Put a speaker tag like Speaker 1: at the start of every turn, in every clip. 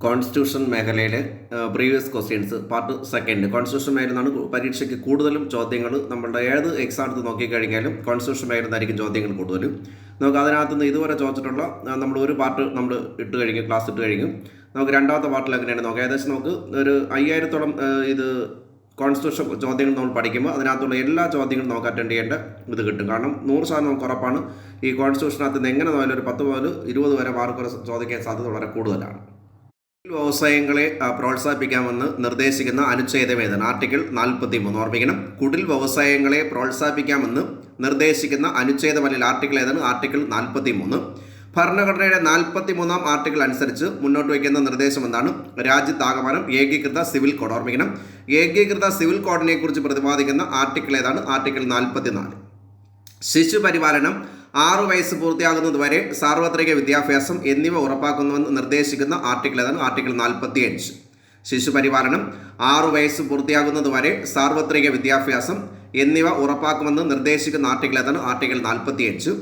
Speaker 1: Constitution മേഖലയിലെ previous questions part second. Constitution മേഖലയിൽ നിന്നാണ് പരീക്ഷയ്ക്ക് കൂടുതലും ചോദ്യങ്ങൾ. നമ്മളുടെ ഏത് എക്സാം എടുത്ത് നോക്കിക്കഴിഞ്ഞാലും കോൺസ്റ്റിറ്റ്യൂഷൻ മേഖലയിൽ നിന്നായിരിക്കും ചോദ്യങ്ങൾ കൂടുതലും. നമുക്ക് അതിനകത്ത് നിന്ന് ഇതുവരെ ചോദിച്ചിട്ടുള്ള നമ്മൾ ഒരു പാർട്ട് നമ്മൾ ഇട്ട് കഴിഞ്ഞു, ക്ലാസ് ഇട്ട് കഴിഞ്ഞു. നമുക്ക് രണ്ടാമത്തെ പാർട്ടിൽ എങ്ങനെയാണ് നോക്കാം. ഏകദേശം നമുക്ക് ഒരു 5000-ഓളം ഇത് കോൺസ്റ്റിറ്റ്യൂഷൻ ചോദ്യങ്ങൾ നമ്മൾ പഠിക്കുമ്പോൾ അതിനകത്തുള്ള എല്ലാ ചോദ്യങ്ങളും നമുക്ക് അറ്റൻഡ് ചെയ്യേണ്ട ഇത് കിട്ടും. കാരണം 100% നമുക്ക് ഉറപ്പാണ് ഈ കോൺസ്റ്റിറ്റ്യൂഷനകത്ത് നിന്ന് എങ്ങനെ നോയാലും ഒരു 10 മുതൽ 20 വരെ മാർക്ക് ചോദിക്കാൻ സാധ്യത വളരെ കൂടുതലാണ്. വ്യവസായങ്ങളെ പ്രോത്സാഹിപ്പിക്കാമെന്ന് നിർദ്ദേശിക്കുന്ന അനുച്ഛേദം ഏതാണ്? ആർട്ടിക്കിൾ 43. ഓർമ്മിക്കണം, കുടിൽ വ്യവസായങ്ങളെ പ്രോത്സാഹിപ്പിക്കാമെന്ന് നിർദ്ദേശിക്കുന്ന അനുച്ഛേദം അല്ലെങ്കിൽ ആർട്ടിക്കിൾ ഏതാണ്? ആർട്ടിക്കിൾ 43. ഭരണഘടനയുടെ 43-ാം ആർട്ടിക്കിൾ അനുസരിച്ച് മുന്നോട്ട് വയ്ക്കുന്ന നിർദ്ദേശം എന്താണ്? രാജ്യത്താകമാനം ഏകീകൃത സിവിൽ കോഡ്. ഓർമ്മിക്കണം, ഏകീകൃത സിവിൽ കോഡിനെ കുറിച്ച് പ്രതിപാദിക്കുന്ന ആർട്ടിക്കിൾ ഏതാണ്? ആർട്ടിക്കിൾ 44. ശിശുപരിപാലനം 6 വയസ്സ് പൂർത്തിയാകുന്നതുവരെ സാർവത്രിക വിദ്യാഭ്യാസം എന്നിവ ഉറപ്പാക്കുന്നുവെന്ന് നിർദ്ദേശിക്കുന്ന ആർട്ടിക്കിൾ ഏതാണ്? ആർട്ടിക്കിൾ 45. ശിശുപരിപാലനം 6 വയസ്സ് പൂർത്തിയാകുന്നതുവരെ സാർവത്രിക വിദ്യാഭ്യാസം എന്നിവ ഉറപ്പാക്കുമെന്ന് നിർദ്ദേശിക്കുന്ന ആർട്ടിക്കിൾ ഏതാണ്? ആർട്ടിക്കിൾ 45.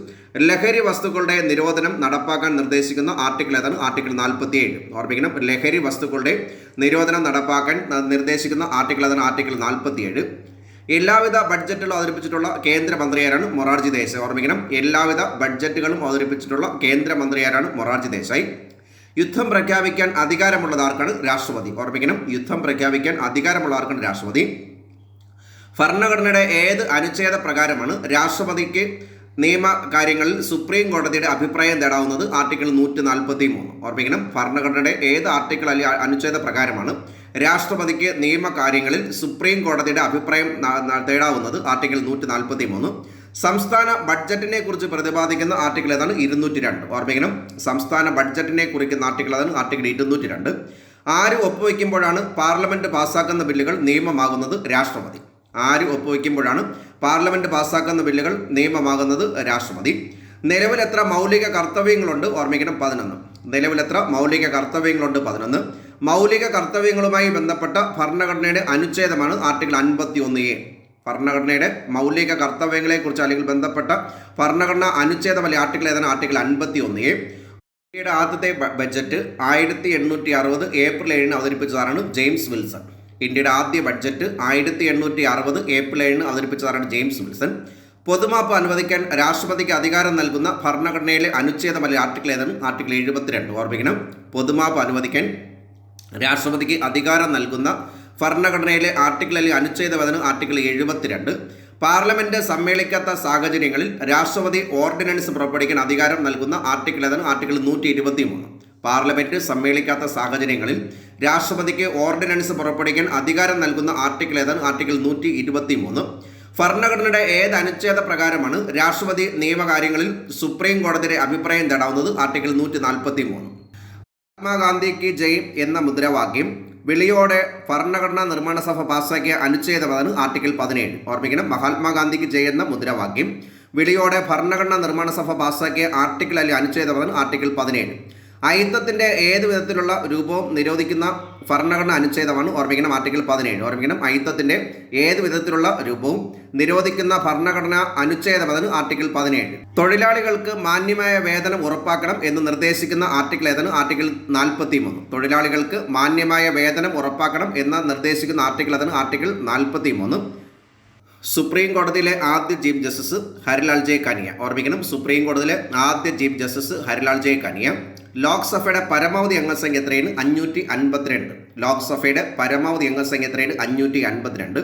Speaker 1: ലഹരി വസ്തുക്കളുടെ നിരോധനം നടപ്പാക്കാൻ നിർദ്ദേശിക്കുന്ന ആർട്ടിക്കിൾ ഏതാണ്? ആർട്ടിക്കിൾ 47. ഓർമ്മിക്കണം, ലഹരി വസ്തുക്കളുടെ നിരോധനം നടപ്പാക്കാൻ നിർദ്ദേശിക്കുന്ന ആർട്ടിക്കിൾ ഏതാണ്? ആർട്ടിക്കിൾ 47. എല്ലാവിധ ബഡ്ജറ്റുകളും അവതരിപ്പിച്ചിട്ടുള്ള കേന്ദ്രമന്ത്രിയാരാണ്? മൊറാർജി ദേശായി. ഓർമ്മിക്കണം, എല്ലാവിധ ബഡ്ജറ്റുകളും അവതരിപ്പിച്ചിട്ടുള്ള കേന്ദ്രമന്ത്രിയാരാണ്? മൊറാർജി ദേശായി. യുദ്ധം പ്രഖ്യാപിക്കാൻ അധികാരമുള്ളത് ആർക്കാണ്? രാഷ്ട്രപതി. ഓർമ്മിക്കണം, യുദ്ധം പ്രഖ്യാപിക്കാൻ അധികാരമുള്ള ആർക്കാണ്? രാഷ്ട്രപതി. ഭരണഘടനയുടെ ഏത് അനുച്ഛേദ പ്രകാരമാണ് രാഷ്ട്രപതിക്ക് നിയമകാര്യങ്ങളിൽ സുപ്രീം കോടതിയുടെ അഭിപ്രായം തേടാവുന്നത്? ആർട്ടിക്കിൾ 143. ഓർമ്മിക്കണം, ഭരണഘടനയുടെ ഏത് ആർട്ടിക്കിൾ അല്ലെങ്കിൽ അനുച്ഛേദ പ്രകാരമാണ് രാഷ്ട്രപതിക്ക് നിയമകാര്യങ്ങളിൽ സുപ്രീം കോടതിയുടെ അഭിപ്രായം തേടാവുന്നത്? ആർട്ടിക്കിൾ 143. സംസ്ഥാന ബഡ്ജറ്റിനെ കുറിച്ച് പ്രതിപാദിക്കുന്ന ആർട്ടിക്കിൾ ഏതാണ്? 202. ഓർമ്മിക്കണം, സംസ്ഥാന ബഡ്ജറ്റിനെ കുറിക്കുന്ന ആർട്ടിക്കിൾ ഏതാണ്? ആർട്ടിക്കിൾ 202. ആര് ഒപ്പുവയ്ക്കുമ്പോഴാണ് പാർലമെന്റ് പാസ്സാക്കുന്ന ബില്ലുകൾ നിയമമാകുന്നത്? രാഷ്ട്രപതി. ആര് ഒപ്പുവയ്ക്കുമ്പോഴാണ് പാർലമെന്റ് പാസ്സാക്കുന്ന ബില്ലുകൾ നിയമമാകുന്നത്? രാഷ്ട്രപതി. നിലവിൽ എത്ര മൗലിക കർത്തവ്യങ്ങളുണ്ട്? ഓർമ്മിക്കണം, 11. നിലവിൽ എത്ര മൗലിക കർത്തവ്യങ്ങളുണ്ട്? 11. മൗലിക കർത്തവ്യങ്ങളുമായി ബന്ധപ്പെട്ട ഭരണഘടനയുടെ അനുച്ഛേദമാണ് ആർട്ടിക്കിൾ 51A. ഭരണഘടനയുടെ മൗലിക കർത്തവ്യങ്ങളെക്കുറിച്ച് അല്ലെങ്കിൽ ബന്ധപ്പെട്ട ഭരണഘടനാ അനുച്ഛേദം അല്ലെങ്കിൽ ആർട്ടിക്കിൾ ഏതാണ്? Article 51A. ഇന്ത്യയുടെ ആദ്യത്തെ ബഡ്ജറ്റ് 1860 ഏപ്രിൽ 7 അവതരിപ്പിച്ചതാണ് ജെയിംസ് വിൽസൺ. ഇന്ത്യയുടെ ആദ്യ ബഡ്ജറ്റ് 1860 ഏപ്രിൽ 7 അവതരിപ്പിച്ചതാണ് ജെയിംസ് വിൽസൺ. പൊതുമാപ്പ് അനുവദിക്കാൻ രാഷ്ട്രപതിക്ക് അധികാരം നൽകുന്ന ഭരണഘടനയിലെ അനുച്ഛേദം അല്ലെങ്കിൽ ആർട്ടിക്കിൾ ഏതാണ്? ആർട്ടിക്കിൾ 72. ഓർമ്മിക്കണം, പൊതുമാപ്പ് അനുവദിക്കാൻ രാഷ്ട്രപതിക്ക് അധികാരം നൽകുന്ന ഭരണഘടനയിലെ ആർട്ടിക്കിൾ അല്ലെങ്കിൽ അനുച്ഛേദം ഏതാണ്? ആർട്ടിക്കിൾ 72. പാർലമെന്റ് സമ്മേളിക്കാത്ത സാഹചര്യങ്ങളിൽ രാഷ്ട്രപതി ഓർഡിനൻസ് പുറപ്പെടുവിക്കാൻ അധികാരം നൽകുന്ന ആർട്ടിക്കിൾ ഏതാണ്? ആർട്ടിക്കിൾ 123. പാർലമെന്റ് സമ്മേളിക്കാത്ത സാഹചര്യങ്ങളിൽ രാഷ്ട്രപതിക്ക് ഓർഡിനൻസ് പുറപ്പെടുവിക്കാൻ അധികാരം നൽകുന്ന ആർട്ടിക്കിൾ ഏതാണ്? ആർട്ടിക്കിൾ 123. ഭരണഘടനയുടെ ഏത് അനുച്ഛേദ പ്രകാരമാണ് രാഷ്ട്രപതി നിയമകാര്യങ്ങളിൽ സുപ്രീം കോടതിയുടെ അഭിപ്രായം തേടാവുന്നത്? ആർട്ടിക്കിൾ 143. മഹാത്മാഗാന്ധിക്ക് ജയ് എന്ന മുദ്രാവാക്യം വിളിയോടെ ഭരണഘടനാ നിർമ്മാണ സഭ പാസ്സാക്കിയ അനുച്ഛേദമാണ് ആർട്ടിക്കിൾ 17. ഓർമ്മിക്കണം, മഹാത്മാഗാന്ധിക്ക് ജയ് എന്ന മുദ്രാവാക്യം വിളിയോടെ ഭരണഘടനാ നിർമ്മാണ സഭ പാസ്സാക്കിയ ആർട്ടിക്കിൾ അല്ലെങ്കിൽ അനുച്ഛേദമാണ് ആർട്ടിക്കിൾ 17. അയിത്തത്തിൻ്റെ ഏത് വിധത്തിലുള്ള രൂപവും നിരോധിക്കുന്ന ഭരണഘടന അനുച്ഛേദമാണ്? ഓർമ്മിക്കണം, ആർട്ടിക്കിൾ 17. ഓർമ്മിക്കണം, അയിത്തത്തിൻ്റെ ഏത് വിധത്തിലുള്ള രൂപവും നിരോധിക്കുന്ന ഭരണഘടന അനുച്ഛേദമാണ്? ആർട്ടിക്കിൾ 17. തൊഴിലാളികൾക്ക് മാന്യമായ വേതനം ഉറപ്പാക്കണം എന്ന് നിർദ്ദേശിക്കുന്ന ആർട്ടിക്കിൾ ഏതാണ്? ആർട്ടിക്കിൾ 43. തൊഴിലാളികൾക്ക് മാന്യമായ വേതനം ഉറപ്പാക്കണം എന്ന് നിർദ്ദേശിക്കുന്ന ആർട്ടിക്കിൾ ഏതാണ്? ആർട്ടിക്കിൾ 43. സുപ്രീം കോടതിയിലെ ആദ്യ chief justice Harilal J Kania. ഓർമ്മിക്കണം, സുപ്രീം കോടതിയിലെ ആദ്യ chief justice Harilal J Kania. ലോക്സഭയുടെ പരമാവധി അംഗസംഖ്യ എത്രയാണ്? 552. ലോക്സഭയുടെ പരമാവധി അംഗസംഖ്യ എത്രയാണ്? 552.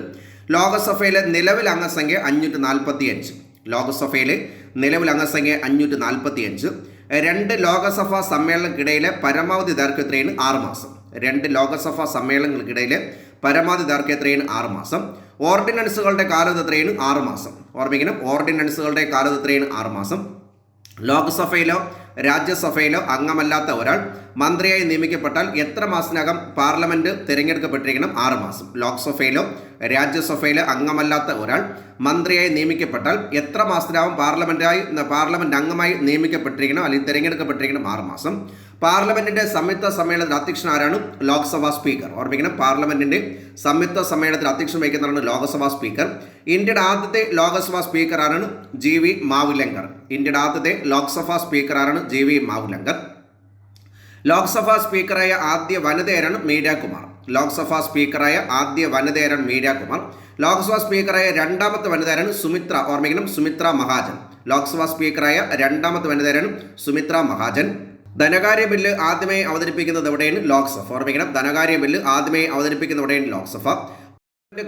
Speaker 1: ലോകസഭയിലെ നിലവിൽ അംഗസംഖ്യ 545. ലോകസഭയിലെ നിലവിൽ അംഗസംഖ്യ 545. 2 ലോകസഭാ സമ്മേളനങ്ങൾക്കിടയിലെ പരമാവധി ദൈർഘ്യം എത്രയാണ്? 6 മാസം. 2 ലോകസഭാ സമ്മേളനങ്ങൾക്കിടയിലെ പരമാവധി ദൈർഘ്യം എത്രയാണ്? 6 മാസം. ഓർഡിനൻസുകളുടെ കാലത്ത് എത്രയാണ്? 6 മാസം. ഓർമ്മിക്കണം, ഓർഡിനൻസുകളുടെ കാലത്ത് എത്രയാണ്? 6 മാസം. ലോക്സഭയിലോ രാജ്യസഭയിലോ അംഗമല്ലാത്ത ഒരാൾ മന്ത്രിയായി നിയമിക്കപ്പെട്ടാൽ എത്ര മാസത്തിനകം പാർലമെന്റ് തിരഞ്ഞെടുക്കപ്പെട്ടിരിക്കണം? 6 മാസം. ലോക്സഭയിലോ രാജ്യസഭയിലോ അംഗമല്ലാത്ത ഒരാൾ മന്ത്രിയായി നിയമിക്കപ്പെട്ടാൽ എത്ര മാസത്തിനകം പാർലമെന്റ് അംഗമായി നിയമിക്കപ്പെട്ടിരിക്കണം അല്ലെങ്കിൽ തിരഞ്ഞെടുക്കപ്പെട്ടിരിക്കണം? 6 മാസം. പാർലമെന്റിന്റെ സംയുക്ത സമ്മേളനത്തിൽ അധ്യക്ഷൻ ആരാണ്? ലോക്സഭാ സ്പീക്കർ. ഓർമ്മിക്കണം, പാർലമെന്റിന്റെ സംയുക്ത സമ്മേളനത്തിൽ അധ്യക്ഷം വഹിക്കുന്നതാണ് ലോക്സഭാ സ്പീക്കർ. ഇന്ത്യയുടെ ആദ്യത്തെ ലോക്സഭാ സ്പീക്കർ ആരാണ്? ജി.വി. മാവുലങ്കർ. ഇന്ത്യയുടെ ആദ്യത്തെ ലോക്സഭാ സ്പീക്കർ ആരാണ്? ജി.വി. മാവുലങ്കർ. ലോക്സഭാ സ്പീക്കറായ ആദ്യ വനിതയാരാണ് മീര കുമാർ. ലോക്സഭാ സ്പീക്കറായ ആദ്യ വനിതയാരാണ് മീര കുമാർ. ലോക്സഭാ സ്പീക്കറായ രണ്ടാമത്തെ വനിതയാരാണ് സുമിത്ര. ഓർമ്മിക്കണം, സുമിത്ര മഹാജൻ. ലോക്സഭാ സ്പീക്കറായ രണ്ടാമത്തെ വനിതയാരാണ് സുമിത്ര മഹാജൻ. ധനകാര്യ ബില്ല് ആദ്യമായി അവതരിപ്പിക്കുന്നത് എവിടെയാണ്? ലോക്സഭ. ഓർമ്മിക്കണം, ധനകാര്യ ബില്ല് ആദ്യമായി അവതരിപ്പിക്കുന്നത് എവിടെയാണ്? ലോക്സഭ.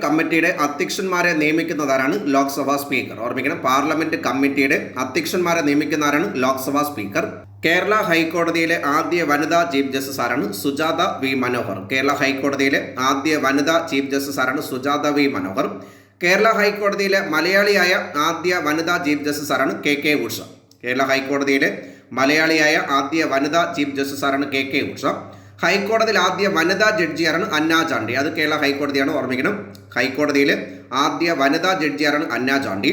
Speaker 1: കമ്മിറ്റിയുടെ അധ്യക്ഷന്മാരെ നിയമിക്കുന്നതാരാണ്? ലോക്സഭാ സ്പീക്കർ. ഓർമ്മിക്കണം, പാർലമെന്റ് കമ്മിറ്റിയുടെ അധ്യക്ഷന്മാരെ നിയമിക്കുന്നതാരാണ്? ലോക്സഭാ സ്പീക്കർ. കേരള ഹൈക്കോടതിയിലെ ആദ്യ വനിതാ ചീഫ് ജസ്റ്റിസ് ആരാണ്? സുജാത വി മനോഹർ. കേരള ഹൈക്കോടതിയിലെ ആദ്യ വനിതാ ചീഫ് ജസ്റ്റിസ് ആരാണ്? സുജാത വി മനോഹർ. കേരള ഹൈക്കോടതിയിലെ മലയാളിയായ ആദ്യ വനിതാ ചീഫ് ജസ്റ്റിസ് ആരാണ്? K K Usha. കേരള ഹൈക്കോടതിയിലെ മലയാളിയായ ആദ്യ വനിതാ ചീഫ് ജസ്റ്റിസ് ആരാണ്? K K Usha. ഹൈക്കോടതിയിൽ ആദ്യ വനിതാ ജഡ്ജിയാരാണ്? അന്ന ചാണ്ടി. അത് കേരള ഹൈക്കോടതിയാണ്, ഓർമ്മിക്കണം. ഹൈക്കോടതിയിലെ ആദ്യ വനിതാ ജഡ്ജിയാരാണ്? അന്ന ചാണ്ടി.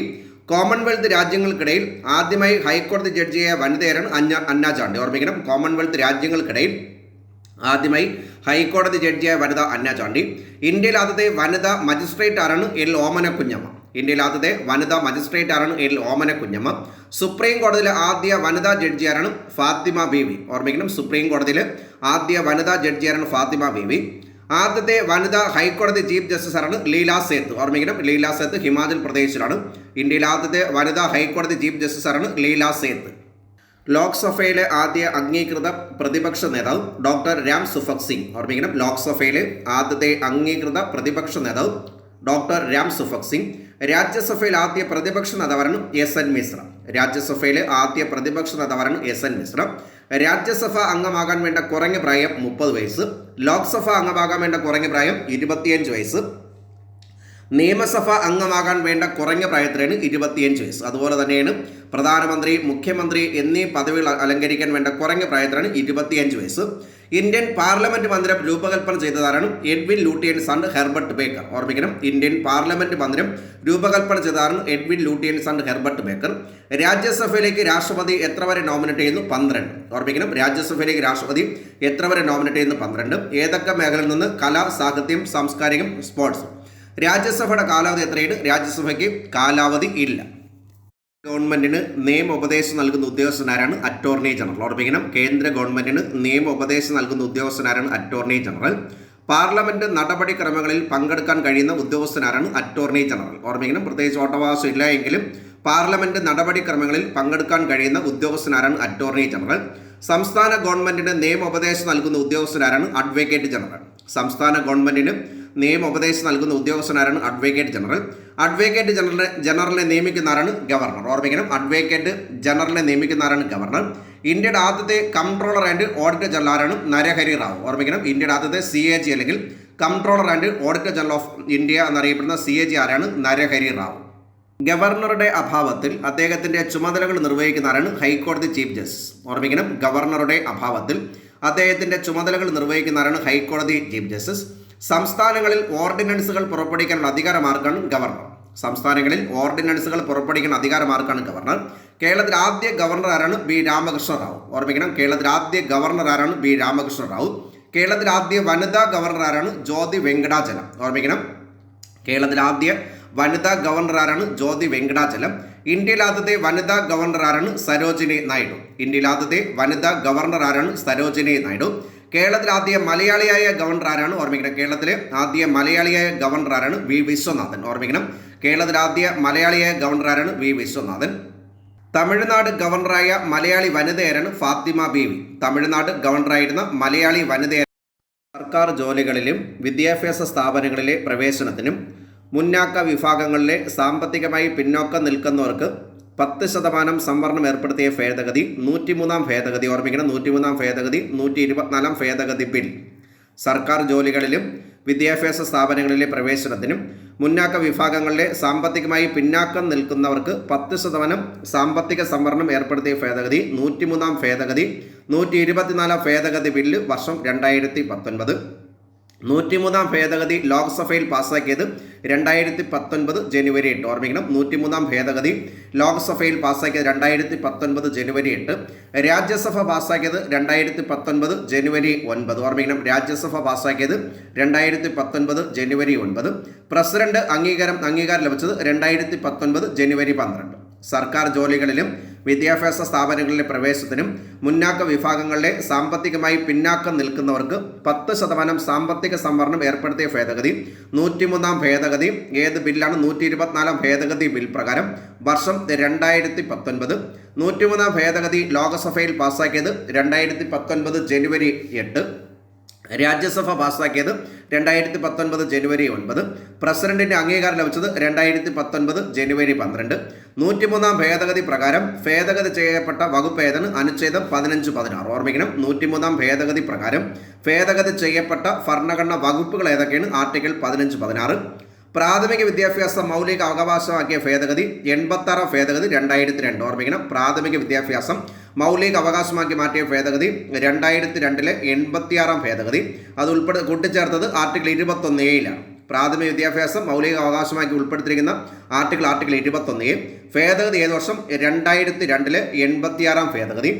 Speaker 1: കോമൺവെൽത്ത് രാജ്യങ്ങൾക്കിടയിൽ ആദ്യമായി ഹൈക്കോടതി ജഡ്ജിയായ വനിതയാരാണ്? അന്ന ചാണ്ടി. ഓർമ്മിക്കണം, കോമൺവെൽത്ത് രാജ്യങ്ങൾക്കിടയിൽ ആദ്യമായി ഹൈക്കോടതി ജഡ്ജിയായ വനിത അന്ന ചാണ്ടി. ഇന്ത്യയിൽ ആദ്യത്തെ വനിതാ മജിസ്ട്രേറ്റ് ആരാണ്? എൽ ഓമന കുഞ്ഞമ്മ. ഇന്ത്യയിൽ ആദ്യത്തെ വനിതാ മജിസ്ട്രേറ്റ് ആരാണ്? എൽ ഓമന കുഞ്ഞമ്മ. സുപ്രീം കോടതിയിലെ ആദ്യ വനിതാ ജഡ്ജി ആരാണ്? ഫാത്തിമ ബീവി. ഓർമ്മിക്കണം, സുപ്രീം കോടതിയിലെ ആദ്യ വനിതാ ജഡ്ജി ആരാണ്? ഫാത്തിമ ബീവി. ആദ്യത്തെ വനിതാ ഹൈക്കോടതി ചീഫ് ജസ്റ്റിസ് ആരാണ്? ലീല സേത്ത്. ഓർമ്മിക്കണം, ലീല സേത്ത് ഹിമാചൽ പ്രദേശിലാണ്. ഇന്ത്യയിലെ ആദ്യത്തെ വനിതാ ഹൈക്കോടതി ചീഫ് ജസ്റ്റിസ് ആരാണ്? ലീല സേത്ത്. ലോക്സഭയിലെ ആദ്യ അംഗീകൃത പ്രതിപക്ഷ നേതാവ് ഡോക്ടർ രാം സുഭക് സിംഗ്. ഓർമ്മിക്കണം, ലോക്സഭയിലെ ആദ്യത്തെ അംഗീകൃത പ്രതിപക്ഷ നേതാവ് ഡോക്ടർ രാം സുഭക് സിംഗ്. രാജ്യസഭയിൽ ആദ്യ പ്രതിപക്ഷ നേതാവാണ് എസ് എൻ മിശ്ര. രാജ്യസഭയിലെ ആദ്യ പ്രതിപക്ഷ നേതാവാണ് എസ് എൻ മിശ്ര. രാജ്യസഭ അംഗമാകാൻ വേണ്ട കുറഞ്ഞ പ്രായം 30 വയസ്സ്. ലോക്സഭ അംഗമാകാൻ വേണ്ട കുറഞ്ഞ പ്രായം 25 വയസ്സ്. നിയമസഭ അംഗമാകാൻ വേണ്ട കുറഞ്ഞ പ്രായത്തിലാണ് 25 വയസ്സ്. അതുപോലെ തന്നെയാണ് പ്രധാനമന്ത്രി, മുഖ്യമന്ത്രി എന്നീ പദവികൾ അലങ്കരിക്കാൻ വേണ്ട കുറഞ്ഞ പ്രായത്തിലാണ് 25 വയസ്സ്. ഇന്ത്യൻ പാർലമെന്റ് മന്ദിരം രൂപകൽപ്പന ചെയ്തതാരാണ്? Edwin Lutyens and Herbert Baker. ഓർമ്മിക്കണം, ഇന്ത്യൻ പാർലമെന്റ് മന്ദിരം രൂപകൽപ്പന ചെയ്തതാണ് Edwin Lutyens and Herbert Baker. രാജ്യസഭയിലേക്ക് രാഷ്ട്രപതി എത്ര വരെ നോമിനേറ്റ് ചെയ്യുന്നു? 12. ഓർമ്മിക്കണം, രാജ്യസഭയിലേക്ക് രാഷ്ട്രപതി എത്ര വരെ നോമിനേറ്റ് ചെയ്യുന്നു? 12. ഏതൊക്കെ മേഖലയിൽ നിന്ന്? കല, സാഹിത്യം, സാംസ്കാരികം, സ്പോർട്സ്. രാജ്യസഭയുടെ കാലാവധി എത്രയാണ്? രാജ്യസഭയ്ക്ക് കാലാവധി ഇല്ല. ഗവൺമെന്റിന് നിയമോപദേശം നൽകുന്ന ഉദ്യോഗസ്ഥനാരാണ്? Attorney general. ഓർമ്മിക്കണം, കേന്ദ്ര ഗവൺമെന്റിന് നിയമോപദേശം നൽകുന്ന ഉദ്യോഗസ്ഥനാരാണ്? Attorney general. പാർലമെന്റ് നടപടിക്രമങ്ങളിൽ പങ്കെടുക്കാൻ കഴിയുന്ന ഉദ്യോഗസ്ഥനാരാണ്? Attorney general. ഓർമ്മിക്കണം, പ്രത്യേകിച്ച് വോട്ടവകാശം ഇല്ല എങ്കിലും പാർലമെന്റ് നടപടിക്രമങ്ങളിൽ പങ്കെടുക്കാൻ കഴിയുന്ന ഉദ്യോഗസ്ഥനാരാണ്? Attorney general. സംസ്ഥാന ഗവൺമെന്റിന് നിയമോപദേശം നൽകുന്ന ഉദ്യോഗസ്ഥനാരാണ്? Advocate general. സംസ്ഥാന ഗവൺമെന്റിന് നിയമോപദേശം നൽകുന്ന ഉദ്യോഗസ്ഥനാരാണ്? Advocate general. അഡ്വക്കേറ്റ് ജനറലിനെ നിയമിക്കുന്നവരാണ് ഗവർണർ. ഓർമ്മിക്കണം, അഡ്വക്കേറ്റ് ജനറലിനെ നിയമിക്കുന്നവരാണ് ഗവർണർ. ഇന്ത്യയുടെ ആദ്യത്തെ കംട്രോളർ ആൻഡ് ഓഡിറ്റർ ജനറൽ ആരാണ്? നരഹരി റാവു. ഓർമ്മിക്കണം, ഇന്ത്യയുടെ ആദ്യത്തെ CAG അല്ലെങ്കിൽ comptroller and auditor general of India എന്നറിയപ്പെടുന്ന CAG ആരാണ്? നരഹരി റാവു. ഗവർണറുടെ അഭാവത്തിൽ അദ്ദേഹത്തിന്റെ ചുമതലകൾ നിർവഹിക്കുന്നവരാണ്? ഹൈക്കോടതി ചീഫ് ജസ്റ്റിസ്. ഓർമ്മിക്കണം, ഗവർണറുടെ അഭാവത്തിൽ അദ്ദേഹത്തിന്റെ ചുമതലകൾ നിർവഹിക്കുന്നവരാണ്? ഹൈക്കോടതി ചീഫ് ജസ്റ്റിസ്. സംസ്ഥാനങ്ങളിൽ ഓർഡിനൻസുകൾ പുറപ്പെടുവിക്കാനുള്ള അധികാരമാർക്കാണ്? ഗവർണർ. സംസ്ഥാനങ്ങളിൽ ഓർഡിനൻസുകൾ പുറപ്പെടുവിക്കുന്ന അധികാരമാർക്കാണ്? ഗവർണർ. കേരളത്തിൽ ആദ്യ ഗവർണർ ആരാണ്? ബി രാമകൃഷ്ണ റാവു. ഓർമ്മിക്കണം, കേരളത്തിൽ ആദ്യ ഗവർണർ ആരാണ്? ബി രാമകൃഷ്ണ റാവു. കേരളത്തിൽ ആദ്യ വനിതാ ഗവർണർ ആരാണ്? ജ്യോതി വെങ്കടാചലം. ഓർമ്മിക്കണം, കേരളത്തിൽ ആദ്യ വനിതാ ഗവർണർ ആരാണ്? ജ്യോതി വെങ്കടാചലം. ഇന്ത്യയിൽ ആദ്യത്തെ വനിതാ ഗവർണർ ആരാണ്? സരോജിനി നായിഡു. ഇന്ത്യയിൽ ആദ്യത്തെ വനിതാ ഗവർണർ ആരാണ്? സരോജിനി നായിഡു. കേരളത്തിൽ ആദ്യ മലയാളിയായ ഗവർണർ ആരാണ്? ഓർമ്മിക്കണം, കേരളത്തിലെ ആദ്യ മലയാളിയായ ഗവർണർ ആരാണ്? വി വിശ്വനാഥൻ. ഓർമ്മിക്കണം, കേരളത്തിൽ ആദ്യ മലയാളിയായ ഗവർണർ ആരാണ്? വി വിശ്വനാഥൻ. തമിഴ്നാട് ഗവർണറായ മലയാളി വനിതയാരാണ്? ഫാത്തിമ ബീവി. തമിഴ്നാട് ഗവർണറായിരുന്ന മലയാളി വനിതയായ സർക്കാർ ജോലികളിലും വിദ്യാഭ്യാസ സ്ഥാപനങ്ങളിലെ പ്രവേശനത്തിനും മുന്നാക്ക വിഭാഗങ്ങളിലെ സാമ്പത്തികമായി പിന്നോക്കം നിൽക്കുന്നവർക്ക് 10% സംവരണം ഏർപ്പെടുത്തിയ ഭേദഗതി 103-ാം ഭേദഗതി. ഓർമ്മിക്കണം, 103-ാം ഭേദഗതി, 124-ാം ഭേദഗതി ബിൽ സർക്കാർ ജോലികളിലും വിദ്യാഭ്യാസ സ്ഥാപനങ്ങളിലെ പ്രവേശനത്തിനും മുന്നാക്ക വിഭാഗങ്ങളിലെ സാമ്പത്തികമായി പിന്നാക്കം നിൽക്കുന്നവർക്ക് 10% സാമ്പത്തിക സംവരണം ഏർപ്പെടുത്തിയ ഭേദഗതി 103-ാം ഭേദഗതി, 124-ാം ഭേദഗതി ബില്ല് വർഷം 2019. 103-ാം ഭേദഗതി ലോക്സഭയിൽ പാസ്സാക്കിയത് 2019 ജനുവരി 8. ഓർമ്മിക്കണം, 103-ാം ഭേദഗതി ലോക്സഭയിൽ പാസ്സാക്കിയത് 2019 ജനുവരി 8. രാജ്യസഭ പാസ്സാക്കിയത് 2019 ജനുവരി 9. ഓർമ്മിക്കണം, രാജ്യസഭ പാസ്സാക്കിയത് 2019 ജനുവരി 9. പ്രസിഡന്റ് അംഗീകാരം ലഭിച്ചത് 2019 ജനുവരി 12. സർക്കാർ ജോലികളിലും വിദ്യാഭ്യാസ സ്ഥാപനങ്ങളിലെ പ്രവേശനത്തിനും മുന്നാക്ക വിഭാഗങ്ങളിലെ സാമ്പത്തികമായി പിന്നാക്കം നിൽക്കുന്നവർക്ക് 10% സാമ്പത്തിക സംവരണം ഏർപ്പെടുത്തിയ ഭേദഗതി 103 ഭേദഗതി ഏത് ബില്ലാണ്? 124 ഭേദഗതി ബിൽ പ്രകാരം വർഷം 2019. 103 ഭേദഗതി ലോക്സഭയിൽ പാസ്സാക്കിയത് 2019 ജനുവരി 8. രാജ്യസഭ പാസ്സാക്കിയത് 2019 ജനുവരി 9. പ്രസിഡന്റിന്റെ അംഗീകാരം ലഭിച്ചത് 2019 ജനുവരി 12. 103 ഭേദഗതി പ്രകാരം ഭേദഗതി ചെയ്യപ്പെട്ട വകുപ്പ് ഏതാണ്? അനുച്ഛേദം 15-16. ഓർമ്മിക്കണം, 103 ഭേദഗതി പ്രകാരം ഭേദഗതി ചെയ്യപ്പെട്ട ഭരണഘടനാ വകുപ്പുകൾ ഏതൊക്കെയാണ്? ആർട്ടിക്കിൾ 15-16. പ്രാഥമിക വിദ്യാഭ്യാസ മൗലിക അവകാശമാക്കിയ ഭേദഗതി 86 ഭേദഗതി 2002. ഓർമ്മിക്കണം, പ്രാഥമിക വിദ്യാഭ്യാസം മൗലിക അവകാശമാക്കി മാറ്റിയ ഭേദഗതി 2002 86 ഭേദഗതി. അത് കൂട്ടിച്ചേർത്തത് ആർട്ടിക്കിൾ 21A. പ്രാഥമിക വിദ്യാഭ്യാസം മൗലിക അവകാശമാക്കി ഉൾപ്പെടുത്തിയിരിക്കുന്ന ആർട്ടിക്കിൾ 21A. ഭേദഗതി ഏത് വർഷം? 2002 86 ഭേദഗതി.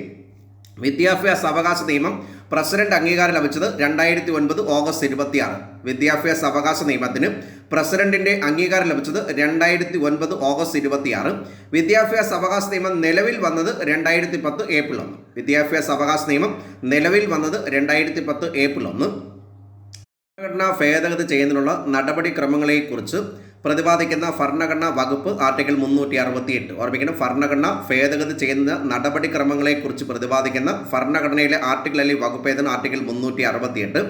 Speaker 1: വിദ്യാഭ്യാസ അവകാശ നിയമം പ്രസിഡന്റ് അംഗീകാരം ലഭിച്ചത് 2009 ഓഗസ്റ്റ് 26. വിദ്യാഭ്യാസ അവകാശ നിയമത്തിന് പ്രസിഡന്റിന്റെ അംഗീകാരം ലഭിച്ചത് 2009 ഓഗസ്റ്റ് 26. വിദ്യാഭ്യാസ അവകാശ നിയമം നിലവിൽ വന്നത് 2010 ഏപ്രിൽ 1. വിദ്യാഭ്യാസ അവകാശ നിയമം നിലവിൽ വന്നത് 2010 ഏപ്രിൽ 1. ഭരണഘടനാ ഭേദഗതി ചെയ്യുന്നതിനുള്ള നടപടിക്രമങ്ങളെക്കുറിച്ച് പ്രതിപാദിക്കുന്ന ഭരണഘടനാ വകുപ്പ് ആർട്ടിക്കിൾ 368. ഓർമ്മിക്കണം, ഭരണഘടന ഭേദഗതി ചെയ്യുന്ന നടപടിക്രമങ്ങളെക്കുറിച്ച് പ്രതിപാദിക്കുന്ന ഭരണഘടനയിലെ ആർട്ടിക്കിൾ അല്ലെങ്കിൽ വകുപ്പ് ഏതാണ്? ആർട്ടിക്കിൾ 368.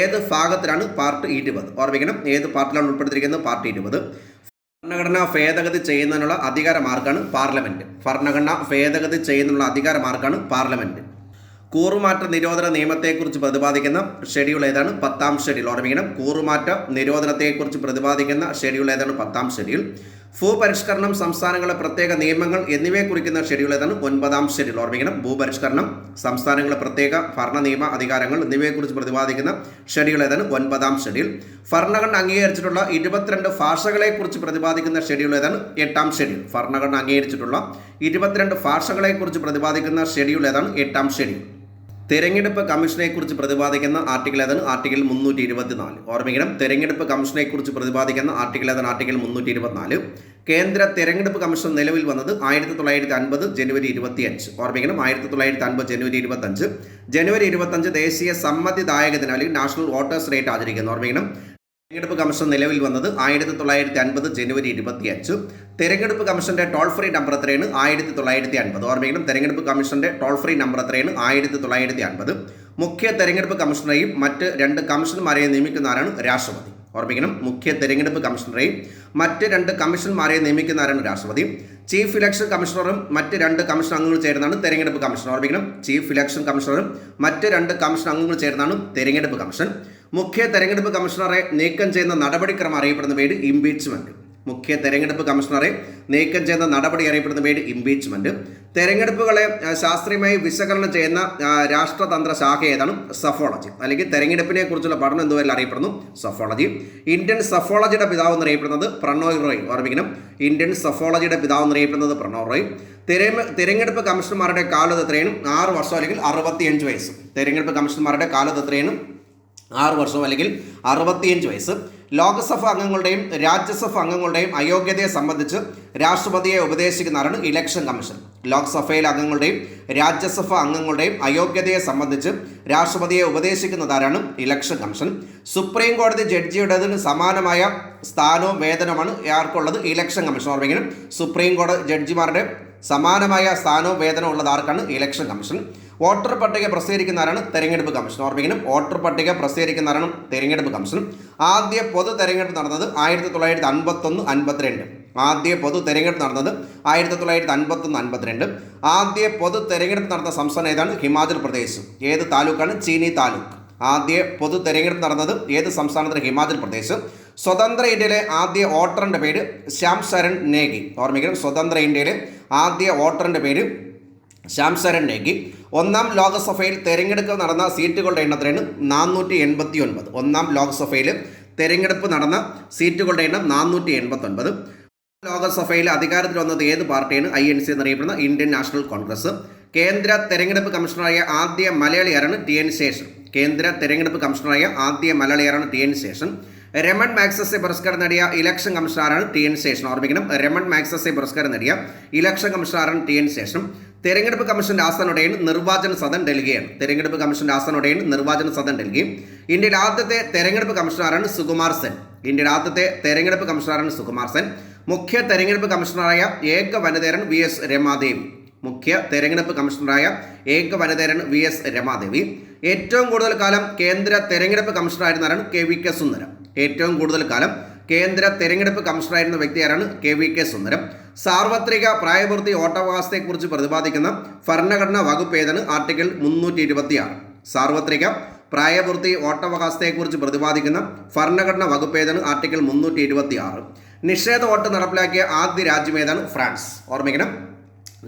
Speaker 1: ഏത് ഭാഗത്തിലാണ്? പാർട്ട് 20. ഓർമ്മിക്കണം, ഏത് പാർട്ടിലാണ് ഉൾപ്പെടുത്തിയിരിക്കുന്നത്? പാർട്ട് 20. ഭരണഘടന ഭേദഗതി ചെയ്യുന്നതിനുള്ള അധികാരമാർക്കാണ്? പാർലമെന്റ്. ഭരണഘടന ഭേദഗതി ചെയ്യുന്നതിനുള്ള അധികാരമാർക്കാണ്? പാർലമെന്റ്. കൂറുമാറ്റ നിരോധന നിയമത്തെക്കുറിച്ച് പ്രതിപാദിക്കുന്ന ഷെഡ്യൂൾ ഏതാണ്? 10ാം ഷെഡ്യൂൾ. ഓർമ്മിക്കണം, കൂറുമാറ്റ നിരോധനത്തെക്കുറിച്ച് പ്രതിപാദിക്കുന്ന ഷെഡ്യൂൾ ഏതാണ്? 10ാം ഷെഡ്യൂൾ. ഭൂപരിഷ്കരണം, സംസ്ഥാനങ്ങളുടെ പ്രത്യേക നിയമങ്ങൾ എന്നിവയെ കുറിക്കുന്ന ഷെഡ്യൂൾ ഏതാണ്? 9ാം ഷെഡ്യൂൾ. ഓർമ്മിക്കണം, ഭൂപരിഷ്കരണം, സംസ്ഥാനങ്ങളുടെ പ്രത്യേക ഭരണ നിയമ അധികാരങ്ങൾ എന്നിവയെക്കുറിച്ച് പ്രതിപാദിക്കുന്ന ഷെഡ്യൂൾ ഏതാണ്? 9ാം ഷെഡ്യൂൾ. ഭരണഘടന അംഗീകരിച്ചിട്ടുള്ള 22 ഭാഷകളെക്കുറിച്ച് പ്രതിപാദിക്കുന്ന ഷെഡ്യൂൾ ഏതാണ്? 8ാം ഷെഡ്യൂൾ. ഭരണഘടന അംഗീകരിച്ചിട്ടുള്ള 22 ഭാഷകളെക്കുറിച്ച് പ്രതിപാദിക്കുന്ന ഷെഡ്യൂൾ ഏതാണ്? 8ാം ഷെഡ്യൂൾ. തെരഞ്ഞെടുപ്പ് കമ്മീഷനെക്കുറിച്ച് പ്രതിപാദിക്കുന്ന ആർട്ടിക്കിൾ ഏതാണ്? ആർട്ടിക്കിൾ 324. ഓർമ്മിക്കണം, തെരഞ്ഞെടുപ്പ് കമ്മീഷനെക്കുറിച്ച് പ്രതിപാദിക്കുന്ന ആർട്ടിക്കിൾ ഏതാണ്? ആർട്ടിക്കിൾ 324. കേന്ദ്ര തെരഞ്ഞെടുപ്പ് കമ്മീഷൻ നിലവിൽ വന്നത് 1950 ജനുവരി 25. ഓർമ്മിക്കണം, 1950 ജനുവരി 25. ജനുവരി 25 ദേശീയ സമ്മതിദായക ദിനം അല്ലെങ്കിൽ നാഷണൽ വോട്ടേഴ്സ് ഡേ ആചരിക്കുന്നു. ഓർമ്മിക്കണം, തെരഞ്ഞെടുപ്പ് കമ്മീഷൻ നിലവിൽ വന്നത് 1950 ജനുവരി 25. തെരഞ്ഞെടുപ്പ് കമ്മീഷന്റെ ടോൾ ഫ്രീ നമ്പർ എത്രയാണ്? 1950. ഓർമ്മിക്കണം, തെരഞ്ഞെടുപ്പ് കമ്മീഷന്റെ ടോൾ ഫ്രീ നമ്പർ എത്രയാണ്? 1950. മുഖ്യ തെരഞ്ഞെടുപ്പ് കമ്മീഷണറെയും മറ്റ് 2 കമ്മീഷണർമാരെയും നിയമിക്കുന്ന ആരാണ്? രാഷ്ട്രപതി. ഓർമ്മിക്കണം, മുഖ്യ തെരഞ്ഞെടുപ്പ് കമ്മീഷണറെയും മറ്റ് 2 കമ്മീഷണർമാരെയും നിയമിക്കുന്ന ആരാണ്? രാഷ്ട്രപതി. ചീഫ് ഇലക്ഷൻ കമ്മീഷണറും മറ്റ് 2 കമ്മീഷൻ അംഗങ്ങൾ ചേരുന്നതാണ് തെരഞ്ഞെടുപ്പ് കമ്മീഷൻ. ഓർമ്മിക്കണം, ചീഫ് ഇലക്ഷൻ കമ്മീഷണറും മറ്റ് 2 കമ്മീഷൻ അംഗങ്ങൾ ചേരുന്നതാണ് തെരഞ്ഞെടുപ്പ് കമ്മീഷൻ. മുഖ്യ തെരഞ്ഞെടുപ്പ് കമ്മീഷണറെ നീക്കം ചെയ്യുന്ന നടപടിക്രമം അറിയപ്പെടുന്ന പേര് ഇംപീച്ച്മെന്റ്. മുഖ്യ തെരഞ്ഞെടുപ്പ് കമ്മീഷണറെ നീക്കം ചെയ്യുന്ന നടപടി അറിയപ്പെടുന്ന പേര് ഇംപീച്ച്മെന്റ്. തെരഞ്ഞെടുപ്പുകളെ ശാസ്ത്രീയമായി വിശകലനം ചെയ്യുന്ന രാഷ്ട്രതന്ത്ര ശാഖ ഏതാണ്? സഫോളജി. അല്ലെങ്കിൽ തെരഞ്ഞെടുപ്പിനെ കുറിച്ചുള്ള പഠനം എന്തുവരെ അറിയപ്പെടുന്നു? സഫോളജി. ഇന്ത്യൻ സഫോളജിയുടെ പിതാവ് എന്നറിയപ്പെടുന്നത് പ്രണോയ് റോയ്. ഓർമ്മിക്കണം, ഇന്ത്യൻ സഫോളജിയുടെ പിതാവ് എന്നറിയപ്പെടുന്നത് പ്രണോയ് റോയ്. തെരഞ്ഞെടുപ്പ് കമ്മീഷണർമാരുടെ കാലത്ത് എത്രയാണ്? 6 വർഷം അല്ലെങ്കിൽ 65 വയസ്സ്. തെരഞ്ഞെടുപ്പ് കമ്മീഷണർമാരുടെ കാലത്ത് എത്രയാണ്? 6 വർഷം അല്ലെങ്കിൽ 65 വയസ്സ്. ലോക്സഭ അംഗങ്ങളുടെയും രാജ്യസഭ അംഗങ്ങളുടെയും അയോഗ്യതയെ സംബന്ധിച്ച് രാഷ്ട്രപതിയെ ഉപദേശിക്കുന്നതാണ് ഇലക്ഷൻ കമ്മീഷൻ. ലോക്സഭയിലെ അംഗങ്ങളുടെയും രാജ്യസഭ അംഗങ്ങളുടെയും അയോഗ്യതയെ സംബന്ധിച്ച് രാഷ്ട്രപതിയെ ഉപദേശിക്കുന്നതാരാണ്? Election commission. സുപ്രീം കോടതി ജഡ്ജിയുടേതിന് സമാനമായ സ്ഥാനവും വേതനമാണ് ആർക്കുള്ളത്? Election commission. ഓർമ്മിക്കണം, സുപ്രീം കോടതി ജഡ്ജിമാരുടെ സമാനമായ സ്ഥാനവും വേതനവും ഉള്ളത് ആർക്കാണ്? Election commission. വോട്ടർ പട്ടിക പ്രസിദ്ധീകരിക്കുന്നവരാണ് തെരഞ്ഞെടുപ്പ് കമ്മീഷൻ. ഓർമ്മിക്കണം, വോട്ടർ പട്ടിക പ്രസിദ്ധീകരിക്കുന്നവരാണ് തെരഞ്ഞെടുപ്പ് കമ്മീഷൻ. ആദ്യ പൊതു തെരഞ്ഞെടുപ്പ് നടന്നത് 1951-52. ആദ്യ പൊതു തെരഞ്ഞെടുപ്പ് നടന്നത് 1951-52. ആദ്യ പൊതു തെരഞ്ഞെടുപ്പ് നടന്ന സംസ്ഥാനം ഏതാണ്? ഹിമാചൽ പ്രദേശ്. ഏത് താലൂക്കാണ്? ചീനി താലൂക്ക്. ആദ്യ പൊതു തെരഞ്ഞെടുപ്പ് നടന്നത് ഏത് സംസ്ഥാനത്തിന്? ഹിമാചൽ പ്രദേശ്. സ്വതന്ത്ര ഇന്ത്യയിലെ ആദ്യ വോട്ടറിൻ്റെ പേര് ശ്യാം ശരൺ നേഗി. ഓർമ്മിക്കണം, സ്വതന്ത്ര ഇന്ത്യയിലെ ആദ്യ വോട്ടറിൻ്റെ പേര് ശ്യാം ശരൺ നേഗി. 1ാം ലോക്സഭയിൽ തെരഞ്ഞെടുപ്പ് നടന്ന സീറ്റുകളുടെ എണ്ണത്തിലാണ് 489. 1ാം ലോക്സഭയിൽ തെരഞ്ഞെടുപ്പ് നടന്ന സീറ്റുകളുടെ എണ്ണം 489. ലോക്സഭയിൽ അധികാരത്തിൽ വന്നത് ഏത് പാർട്ടിയാണ്? INC എന്നറിയപ്പെടുന്ന ഇന്ത്യൻ നാഷണൽ കോൺഗ്രസ്. കേന്ദ്ര തെരഞ്ഞെടുപ്പ് കമ്മീഷണറായ ആദ്യ മലയാളിയാരാണ്? TN ശേഷൻ. കേന്ദ്ര തെരഞ്ഞെടുപ്പ് കമ്മീഷണറായ ആദ്യ മലയാളിയാരാണ്? TN ശേഷൻ. രമൺ മാഗ്സസെ പുരസ്കാരം നേടിയ ഇലക്ഷൻ കമ്മീഷണറാണ് ടി.എൻ. ശേഷൻ. ഓർമ്മിക്കണം, രമൺ മാഗ്സസെ പുരസ്കാരം നേടിയ ഇലക്ഷൻ കമ്മീഷണറാണ് ടി.എൻ. ശേഷൻ. തെരഞ്ഞെടുപ്പ് കമ്മീഷന്റെ ആസ്ഥാനോടെയാണ് നിർവാചന സദൻ ഡൽഹിയാണ്. തെരഞ്ഞെടുപ്പ് കമ്മീഷന്റെ ആസ്ഥാനോടെയാണ് നിർവാചന സദൻ ഡൽഹി. ഇന്ത്യയുടെ ആദ്യത്തെ തെരഞ്ഞെടുപ്പ് കമ്മീഷണറാണ് സുകുമാർ സെൻ. ഇന്ത്യയുടെ ആദ്യത്തെ തെരഞ്ഞെടുപ്പ് കമ്മീഷണറാണ് സുകുമാർ സെൻ. മുഖ്യ തെരഞ്ഞെടുപ്പ് കമ്മീഷണറായ ഏക വനിതയാണ് വി.എസ്. രമാദേവി. മുഖ്യ തെരഞ്ഞെടുപ്പ് കമ്മീഷണറായ ഏക വനിതയാണ് വി.എസ്. രമാദേവി. ഏറ്റവും കൂടുതൽ കാലം കേന്ദ്ര തെരഞ്ഞെടുപ്പ് കമ്മീഷണറായിരുന്നവരാണ് കെ.വി.കെ. സുന്ദരം. ഏറ്റവും കൂടുതൽ കാലം കേന്ദ്ര തെരഞ്ഞെടുപ്പ് കമ്മീഷണറായിരുന്ന വ്യക്തിയാരാണ് കെ.വി.കെ. സുന്ദരം. സാർവത്രിക പ്രായപൂർത്തി വോട്ടവകാശത്തെക്കുറിച്ച് പ്രതിപാദിക്കുന്ന ഭരണഘടനാ വകുപ്പ് ഏതാണ്? ആർട്ടിക്കിൾ 326. സാർവത്രിക പ്രായപൂർത്തി വോട്ടവകാശത്തെക്കുറിച്ച് പ്രതിപാദിക്കുന്ന ഭരണഘടനാ വകുപ്പ് ഏതാണ്? ആർട്ടിക്കിൾ 326. നിഷേധ വോട്ട് നടപ്പിലാക്കിയ ആദ്യ രാജ്യം ഏതാണ്? ഫ്രാൻസ്. ഓർമ്മിക്കണം,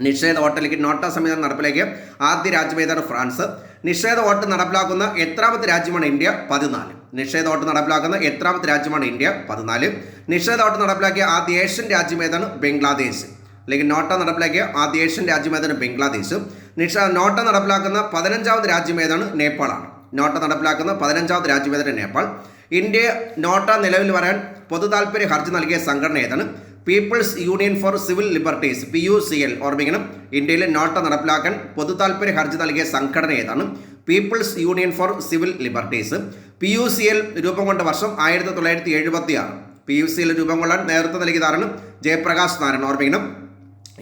Speaker 1: നിഷേധ വോട്ടിലേക്ക് നോട്ട സംവിധാനം നടപ്പിലാക്കിയ ആദ്യ രാജ്യം ഏതാണ്? ഫ്രാൻസ്. നിഷേധ വോട്ട് നടപ്പിലാക്കുന്ന എത്രാമത്തെ രാജ്യമാണ് ഇന്ത്യ? 14. നിഷേധ വോട്ട് നടപ്പിലാക്കുന്ന എത്രാമത്തെ രാജ്യമാണ് ഇന്ത്യ? 14. നിഷേധ വോട്ട് നടപ്പിലാക്കിയ ആദ്യ ഏഷ്യൻ രാജ്യം ഏതാണ്? ബംഗ്ലാദേശ്. അല്ലെങ്കിൽ നോട്ട നടപ്പിലാക്കിയ ആദ്യ ഏഷ്യൻ രാജ്യം ഏതാണ്? ബംഗ്ലാദേശ്. നോട്ട നടപ്പിലാക്കുന്ന 15ാമത് രാജ്യം ഏതാണ്? നേപ്പാളാണ്. നോട്ട നടപ്പിലാക്കുന്ന 15ാമത് രാജ്യം ഏതാണ്? നേപ്പാൾ. ഇന്ത്യ നോട്ട നിലവിൽ വരാൻ പൊതു താൽപര്യ ഹർജി നൽകിയ സംഘടന ഏതാണ്? People's Union for Civil Liberties, PUCL. ഓർമ്മിക്കണം, ഇന്ത്യയിൽ നോട്ട നടപ്പിലാക്കാൻ പൊതു താൽപര്യ ഹർജി നൽകിയ സംഘടന ഏതാണ്? People's Union for Civil Liberties. PUCL രൂപം കൊണ്ട വർഷം 1976. PUCL രൂപം കൊള്ളാൻ നേതൃത്വം നൽകിയതാണ് ജയപ്രകാശ് നാരായൺ. ഓർമ്മിക്കണം,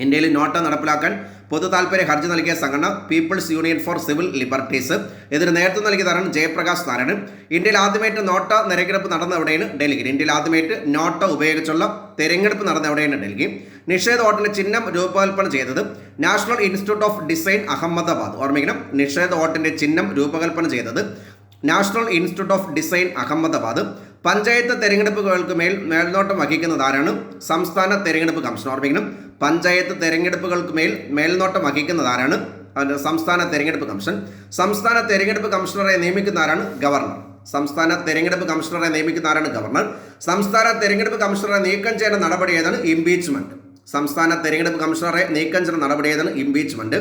Speaker 1: ഇന്ത്യയിൽ നോട്ട നടപ്പിലാക്കാൻ പൊതു താൽപര്യ ഹർജി നൽകിയ സംഘടന People's Union for Civil Liberties. ഇതിന് നേതൃത്വം നൽകിയതാണ് ജയപ്രകാശ് നാരായൺ. ഇന്ത്യയിൽ ആദ്യമായിട്ട് നോട്ട തെരഞ്ഞെടുപ്പ് നടന്ന എവിടെയാണ്? ഡൽഹി. ഇന്ത്യയിൽ ആദ്യമായിട്ട് നോട്ട ഉപയോഗിച്ചുള്ള തെരഞ്ഞെടുപ്പ് നടന്ന എവിടെയാണ്? ഡൽഹി. നിഷേധ വോട്ടിന്റെ ചിഹ്നം രൂപകൽപ്പന ചെയ്തത് national institute of design, Ahmedabad. ഓർമ്മിക്കണം, നിഷേധ വോട്ടിന്റെ ചിഹ്നം രൂപകൽപ്പന ചെയ്തത് national institute of design, Ahmedabad. Panchayat തെരഞ്ഞെടുപ്പുകൾക്ക് മേൽനോട്ടം വഹിക്കുന്നത് ആരാണ്? സംസ്ഥാന തെരഞ്ഞെടുപ്പ് കമ്മീഷൻ. ഓർമ്മിക്കണം, പഞ്ചായത്ത് തെരഞ്ഞെടുപ്പുകൾക്ക് മേൽനോട്ടം വഹിക്കുന്നത് ആരാണ്? സംസ്ഥാന തെരഞ്ഞെടുപ്പ് കമ്മീഷൻ. സംസ്ഥാന തെരഞ്ഞെടുപ്പ് കമ്മീഷണറെ നിയമിക്കുന്ന ആരാണ്? ഗവർണർ. സംസ്ഥാന തെരഞ്ഞെടുപ്പ് കമ്മീഷണറെ നിയമിക്കുന്ന ആരാണ്? ഗവർണർ. സംസ്ഥാന തെരഞ്ഞെടുപ്പ് കമ്മീഷണറെ നീക്കം ചെയ്യുന്ന നടപടി ഏതാണ്? ഇംപീച്ച്മെന്റ്. സംസ്ഥാന തെരഞ്ഞെടുപ്പ് കമ്മീഷണറെ നീക്കം ചെയ്യുന്ന നടപടി ഏതാണ്? ഇംപീച്ച്മെന്റ്.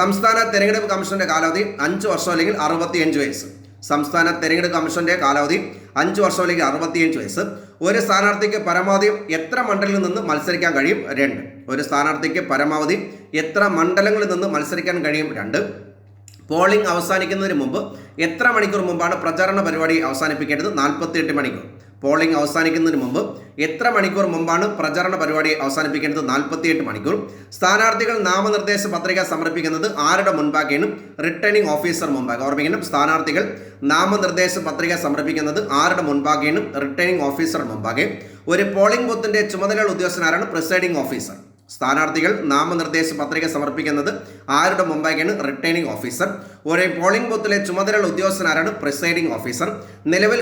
Speaker 1: സംസ്ഥാന തെരഞ്ഞെടുപ്പ് കമ്മീഷന്റെ കാലാവധി 5 വർഷം അല്ലെങ്കിൽ 65 വയസ്സ്. സംസ്ഥാന തെരഞ്ഞെടുപ്പ് കമ്മീഷന്റെ കാലാവധി 5 വർഷം അല്ലെങ്കിൽ 65 വയസ്സ്. ഒരു സ്ഥാനാർത്ഥിക്ക് പരമാവധി എത്ര മണ്ഡലങ്ങളിൽ നിന്ന് മത്സരിക്കാൻ കഴിയും? 2. ഒരു സ്ഥാനാർത്ഥിക്ക് പരമാവധി എത്ര മണ്ഡലങ്ങളിൽ നിന്ന് മത്സരിക്കാൻ കഴിയും? 2. പോളിംഗ് അവസാനിക്കുന്നതിന് മുമ്പ് എത്ര മണിക്കൂർ മുമ്പാണ് പ്രചാരണ പരിപാടി അവസാനിപ്പിക്കേണ്ടത്? 48 മണിക്കൂർ. പോളിംഗ് അവസാനിക്കുന്നതിന് മുമ്പ് എത്ര മണിക്കൂർ മുമ്പാണ് പ്രചാരണ പരിപാടി അവസാനിപ്പിക്കേണ്ടത്? 48 മണിക്കൂർ. സ്ഥാനാർത്ഥികൾ നാമനിർദ്ദേശ പത്രിക സമർപ്പിക്കുന്നത് ആരുടെ മുൻപാകെയാണ്? റിട്ടേണിംഗ് ഓഫീസർ മുമ്പാകെ. ഓർമ്മിക്കണം, സ്ഥാനാർത്ഥികൾ നാമനിർദ്ദേശ പത്രിക സമർപ്പിക്കുന്നത് ആരുടെ മുൻപാകെയാണ്? റിട്ടേണിംഗ് ഓഫീസർ മുമ്പാകെ. ഒരു പോളിംഗ് ബൂത്തിന്റെ ചുമതലയുള്ള ഉദ്യോഗസ്ഥനാരാണ്? Presiding officer. സ്ഥാനാർത്ഥികൾ നാമനിർദ്ദേശ പത്രിക സമർപ്പിക്കുന്നത് ആരുടെ മുമ്പാകെയാണ്? Returning officer. ഒരു പോളിംഗ് ബൂത്തിലെ ചുമതലയുള്ള ഉദ്യോഗസ്ഥനാരാണ്? Presiding officer. നിലവിൽ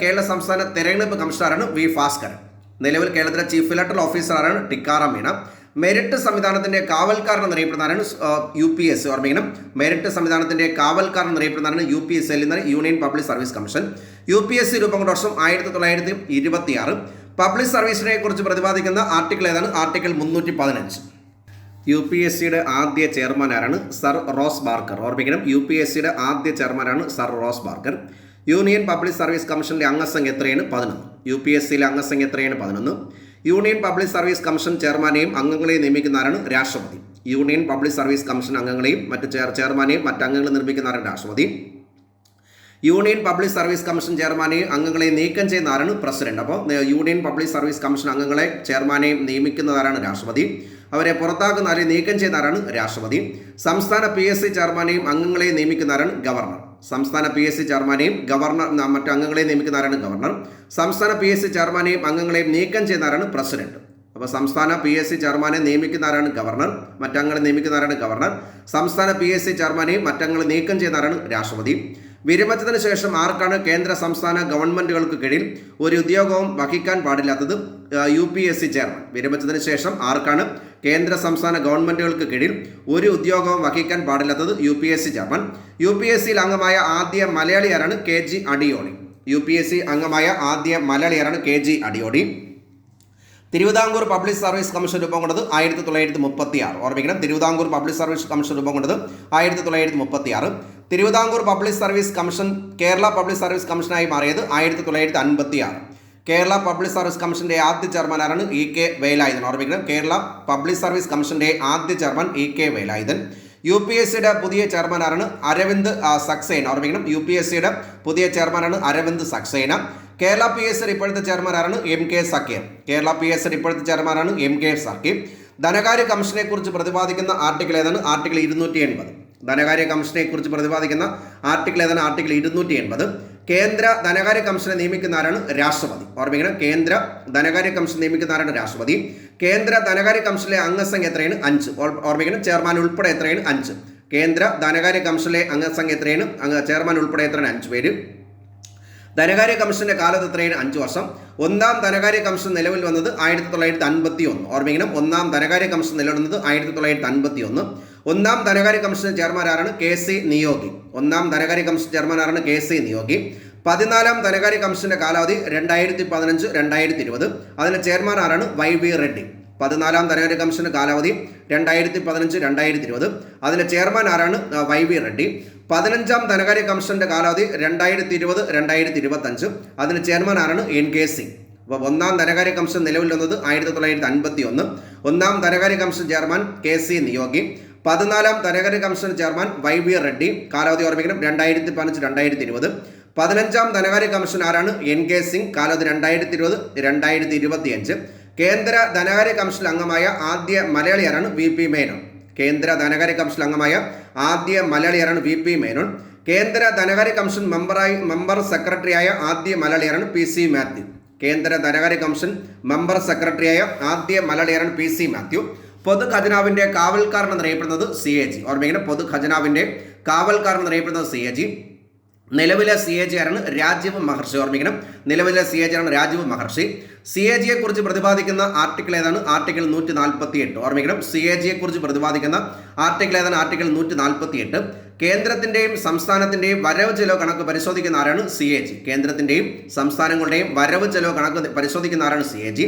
Speaker 1: കേരള സംസ്ഥാന തെരഞ്ഞെടുപ്പ് കമ്മീഷണറാണ് വി. ഭാസ്കരൻ. നിലവിൽ കേരളത്തിലെ ചീഫ് ഇലക്ടറൽ ഓഫീസറാണ് ടിക്കാറാം മീണ. മെരിറ്റ് സംവിധാനത്തിന്റെ കാവൽക്കാരൻ എന്നറിയപ്പെടുന്നതാണ് UPSC. ഓർമ്മിക്കണം, മെരിറ്റ് സംവിധാനത്തിന്റെ കാവൽക്കാരൻ എന്നറിയപ്പെടുന്നതാണ് UPSC എന്ന union public service commission. UPSC രൂപം കൊണ്ട വർഷം 1926. പബ്ലിക് സർവീസിനെ കുറിച്ച് പ്രതിപാദിക്കുന്ന ആർട്ടിക്കിൾ ഏതാണ്? ആർട്ടിക്കിൾ 315. UPSCയുടെ ആദ്യ ചെയർമാൻ ആരാണ്? Sir Ross Barker. ഓർമ്മിക്കണം, UPSCയുടെ ആദ്യ ചെയർമാനാണ് sir Ross Barker. Union public service കമ്മീഷന്റെ അംഗസംഖ്യ എത്രയാണ്? 11. UPSCയിലെ അംഗസംഖ്യ എത്രയാണ്? 11. യൂണിയൻ പബ്ലിക് സർവീസ് കമ്മീഷൻ ചെയർമാനെയും അംഗങ്ങളെയും നിയമിക്കുന്ന ആരാണ്? രാഷ്ട്രപതി. യൂണിയൻ പബ്ലിക് സർവീസ് കമ്മീഷൻ അംഗങ്ങളെയും മറ്റ് ചെയർമാനെയും മറ്റ് അംഗങ്ങളെ നിർമ്മിക്കുന്ന ആരാണ്? രാഷ്ട്രപതി. യൂണിയൻ പബ്ലിക് സർവീസ് കമ്മീഷൻ ചെയർമാനെയും അംഗങ്ങളെ നീക്കം ചെയ്യുന്ന ആരാണ്? പ്രസിഡന്റ്. അപ്പോൾ യൂണിയൻ പബ്ലിക് സർവീസ് കമ്മീഷൻ അംഗങ്ങളെ ചെയർമാനെയും നിയമിക്കുന്നതാരാണ്? രാഷ്ട്രപതി. അവരെ പുറത്താക്കുന്ന ആരെ നീക്കം ചെയ്യുന്ന ആരാണ്? രാഷ്ട്രപതി. സംസ്ഥാന PSC ചെയർമാനെയും അംഗങ്ങളെയും നിയമിക്കുന്ന ആരാണ്? ഗവർണർ. സംസ്ഥാന PSC ചെയർമാനെയും മറ്റ് അംഗങ്ങളെ നിയമിക്കുന്ന ആരാണ്? ഗവർണർ. സംസ്ഥാന PSC ചെയർമാനെയും അംഗങ്ങളെയും നീക്കം ചെയ്യുന്ന ആരാണ്? പ്രസിഡന്റ്. അപ്പോൾ സംസ്ഥാന PSC ചെയർമാനെ നിയമിക്കുന്ന ആരാണ്? ഗവർണർ. മറ്റംഗങ്ങളെ നിയമിക്കുന്ന ആരാണ്? ഗവർണർ. സംസ്ഥാന PSC ചെയർമാനെയും മറ്റംഗങ്ങളെ നീക്കം ചെയ്യുന്ന ആരാണ്? രാഷ്ട്രപതി. വിരമിച്ചതിന് ശേഷം ആർക്കാണ് കേന്ദ്ര സംസ്ഥാന ഗവൺമെന്റുകൾക്ക് കീഴിൽ ഒരു ഉദ്യോഗവും വഹിക്കാൻ പാടില്ലാത്തത്? UPSC chairman. വിരമിച്ചതിന് ശേഷം ആർക്കാണ് കേന്ദ്ര സംസ്ഥാന ഗവൺമെന്റുകൾക്ക് കീഴിൽ ഒരു ഉദ്യോഗവും വഹിക്കാൻ പാടില്ലാത്തത്? UPSC chairman. UPSCയിൽ അംഗമായ ആദ്യ മലയാളി ആരാണ്? KG അടിയോടി. UPSC അംഗമായ ആദ്യ മലയാളി ആരാണ്? KG Adiyodi. Thiruvithamkoor public service commission രൂപം കൊണ്ടത് 1936. ഓർമ്മിക്കണം, തിരുവിതാംകൂർ പബ്ലിക് സർവീസ് കമ്മീഷൻ രൂപം കൊണ്ടത് 1936. Thiruvithamkoor public service commission Kerala public service കമ്മീഷനായി മാറിയത് 1956. കേരള പബ്ലിക് സർവീസ് കമ്മീഷന്റെ ആദ്യ ചെയർമാൻ ആരാണ്? E K Velayudhan. ഓർമ്മിക്കണം, കേരള പബ്ലിക് സർവീസ് കമ്മീഷന്റെ ആദ്യ ചെയർമാൻ ഇ കെ വേലായുധൻ. UPSCയുടെ പുതിയ ചെയർമാൻ ആരാണ്? അരവിന്ദ് സക്സേന. ഓർമ്മിക്കണം, UPSCയുടെ പുതിയ ചെയർമാനാണ് അരവിന്ദ് സക്സേന. കേരള PSCയുടെ ഇപ്പോഴത്തെ ചെയർമാൻ ആരാണ്? MK സക്കീർ. കേരള PSCയുടെ ഇപ്പോഴത്തെ ചെയർമാനാണ് MK സക്കീർ. ധനകാര്യ കമ്മീഷനെ കുറിച്ച് പ്രതിപാദിക്കുന്ന ആർട്ടിക്കിൾ ഏതാണ്? ആർട്ടിക്കിൾ 280. ധനകാര്യ കമ്മീഷനെ കുറിച്ച് പ്രതിപാദിക്കുന്ന ആർട്ടിക്കിൾ ഏതാണ്? ആർട്ടിക്കിൾ 280. കേന്ദ്ര ധനകാര്യ കമ്മീഷനെ നിയമിക്കുന്ന ആരാണ്? രാഷ്ട്രപതി. ഓർമ്മിക്കണം, കേന്ദ്ര ധനകാര്യ കമ്മീഷൻ നിയമിക്കുന്ന ആരാണ്? രാഷ്ട്രപതി. കേന്ദ്ര ധനകാര്യ കമ്മീഷനിലെ അംഗസംഖ്യ എത്രയാണ്? 5. ഓർമ്മിക്കണം, ചെയർമാൻ ഉൾപ്പെടെ എത്രയാണ്? 5. കേന്ദ്ര ധനകാര്യ കമ്മീഷനിലെ അംഗസംഖ്യ എത്രയാണ്? ചെയർമാൻ ഉൾപ്പെടെ എത്രയാണ്? 5 പേര്. ധനകാര്യ കമ്മീഷന്റെ കാലത്ത് എത്രയാണ്? 5 വർഷം. ഒന്നാം ധനകാര്യ കമ്മീഷൻ നിലവിൽ വന്നത് 1951. ഓർമ്മിക്കണം, ഒന്നാം ധനകാര്യ കമ്മീഷൻ നിലവിൽ വന്നത് 1951. ഒന്നാം ധനകാര്യ കമ്മീഷൻ ചെയർമാൻ ആരാണ്? KC നിയോഗി. ഒന്നാം ധനകാര്യ കമ്മീഷൻ ചെയർമാൻ ആരാണ്? KC നിയോഗി. 14ാം ധനകാര്യ കമ്മീഷന്റെ കാലാവധി 2015-2020. അതിന്റെ ചെയർമാൻ ആരാണ്? YV റെഡ്ഡി. 14ാം ധനകാര്യ കമ്മീഷന്റെ കാലാവധി 2015-2020. അതിന്റെ ചെയർമാൻ ആരാണ്? YV റെഡ്ഡി. 15ാം ധനകാര്യ കമ്മീഷന്റെ കാലാവധി 2020-2025. അതിന്റെ ചെയർമാൻ ആരാണ്? NK സിംഗ്. അപ്പോൾ ഒന്നാം ധനകാര്യ കമ്മീഷൻ നിലവിൽ വന്നത് 1951. ഒന്നാം ധനകാര്യ കമ്മീഷൻ ചെയർമാൻ KC നിയോഗി. 14ാം ധനകാര്യ കമ്മീഷൻ ചെയർമാൻ YV റെഡ്ഡി. കാലാവധി ഓർമ്മിക്കണം, 2015-2020. 15ാം ധനകാര്യ കമ്മീഷൻ ആരാണ്? NK സിംഗ്. കാലാവധി 2020-2025. കേന്ദ്ര ധനകാര്യ കമ്മീഷൻ അംഗമായ ആദ്യ മലയാളി ആരാണ്? VP മേനോൻ. കേന്ദ്ര ധനകാര്യ കമ്മീഷൻ അംഗമായ ആദ്യ മലയാളിയാരാണ്? VP മേനോൻ. കേന്ദ്ര ധനകാര്യ കമ്മീഷൻ മെമ്പർ സെക്രട്ടറിയായ ആദ്യ മലയാളിയാരാണ്? PC മാത്യു. കേന്ദ്ര ധനകാര്യ കമ്മീഷൻ മെമ്പർ സെക്രട്ടറിയായ ആദ്യ മലയാളിയാരാണ്? PC മാത്യു. പൊതു ഖജനാവിന്റെ കാവൽക്കാരൻ എന്നറിയപ്പെടുന്നത് CAG. ഓർമ്മിക്കണം, പൊതു ഖജനാവിന്റെ കാവൽക്കാരൻ എന്നറിയപ്പെടുന്നത് CAG. നിലവിലെ CAG ആരാണ്? രാജീവ് മഹർഷി. ഓർമ്മിക്കണം, നിലവിലെ CAG ആണ് രാജീവ് മഹർഷി. CAGയെ കുറിച്ച് പ്രതിപാദിക്കുന്ന ആർട്ടിക്കിൾ ഏതാണ്? ആർട്ടിക്കിൾ 148. ഓർമ്മിക്കണം, CAGയെ കുറിച്ച് പ്രതിപാദിക്കുന്ന ആർട്ടിക്കിൾ ഏതാണ്? ആർട്ടിക്കിൾ 148. കേന്ദ്രത്തിന്റെയും സംസ്ഥാനത്തിന്റെയും വരവ് ചെലവ് കണക്ക് പരിശോധിക്കുന്ന ആരാണ്? CAG. കേന്ദ്രത്തിന്റെയും സംസ്ഥാനങ്ങളുടെയും വരവ് ചെലവ് കണക്ക് പരിശോധിക്കുന്ന ആരാണ്? CAG.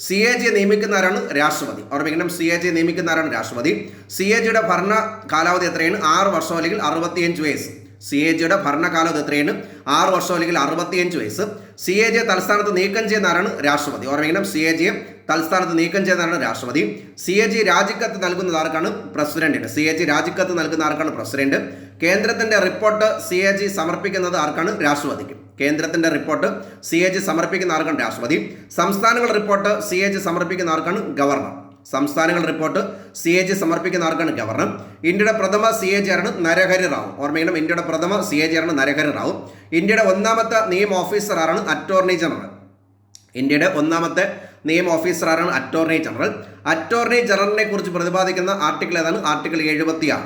Speaker 1: CAGയെ നിയമിക്കുന്ന ആരാണ്? രാഷ്ട്രപതി. ഓർമ്മിക്കണം, CAGയെ നിയമിക്കുന്ന ആരാണ്? രാഷ്ട്രപതി. CAGയുടെ ഭരണ കാലാവധി എത്രയാണ്? 6 വർഷം അല്ലെങ്കിൽ 65 വയസ്സ്. CAGയുടെ ഭരണകാലത്ത് എത്രയാണ്? 6 വർഷം അല്ലെങ്കിൽ 65 വയസ്സ്. CAGയെ തലസ്ഥാനത്ത് നീക്കം ചെയ്യുന്ന ആരാണ്? രാഷ്ട്രപതി. ഓർമ്മിക്കണം, CAGയെ തലസ്ഥാനത്ത് നീക്കം ചെയ്യുന്നതാണ് രാഷ്ട്രപതി. CAG രാജിക്കത്ത് നൽകുന്നത് ആർക്കാണ്? പ്രസിഡന്റിന്. CAG രാജിക്കത്ത് നൽകുന്ന ആർക്കാണ്? പ്രസിഡന്റ്. കേന്ദ്രത്തിന്റെ റിപ്പോർട്ട് CAG സമർപ്പിക്കുന്നത് ആർക്കാണ്? രാഷ്ട്രപതിക്ക്. കേന്ദ്രത്തിന്റെ റിപ്പോർട്ട് CAG സമർപ്പിക്കുന്ന ആർക്കാണ്? രാഷ്ട്രപതി. സംസ്ഥാനങ്ങളുടെ റിപ്പോർട്ട് CAG സമർപ്പിക്കുന്ന ആർക്കാണ്? ഗവർണർ. സംസ്ഥാനങ്ങളുടെ റിപ്പോർട്ട് CAG സമർപ്പിക്കുന്ന ആർക്കാണ്? ഗവർണർ. ഇന്ത്യയുടെ പ്രഥമ CAG ആണ് നരഹരി റാവു. ഓർമ്മിക്കണം, ഇന്ത്യയുടെ പ്രഥമ CAG ആണ് നരഹരി റാവു. ഇന്ത്യയുടെ ഒന്നാമത്തെ നിയമ ഓഫീസർ ആരാണ്? Attorney general. ഇന്ത്യയുടെ ഒന്നാമത്തെ നിയമ ഓഫീസർ ആരാണ്? Attorney general. അറ്റോർണി ജനറലിനെ കുറിച്ച് പ്രതിപാദിക്കുന്ന ആർട്ടിക്കിൾ ഏതാണ്? ആർട്ടിക്കിൾ 76.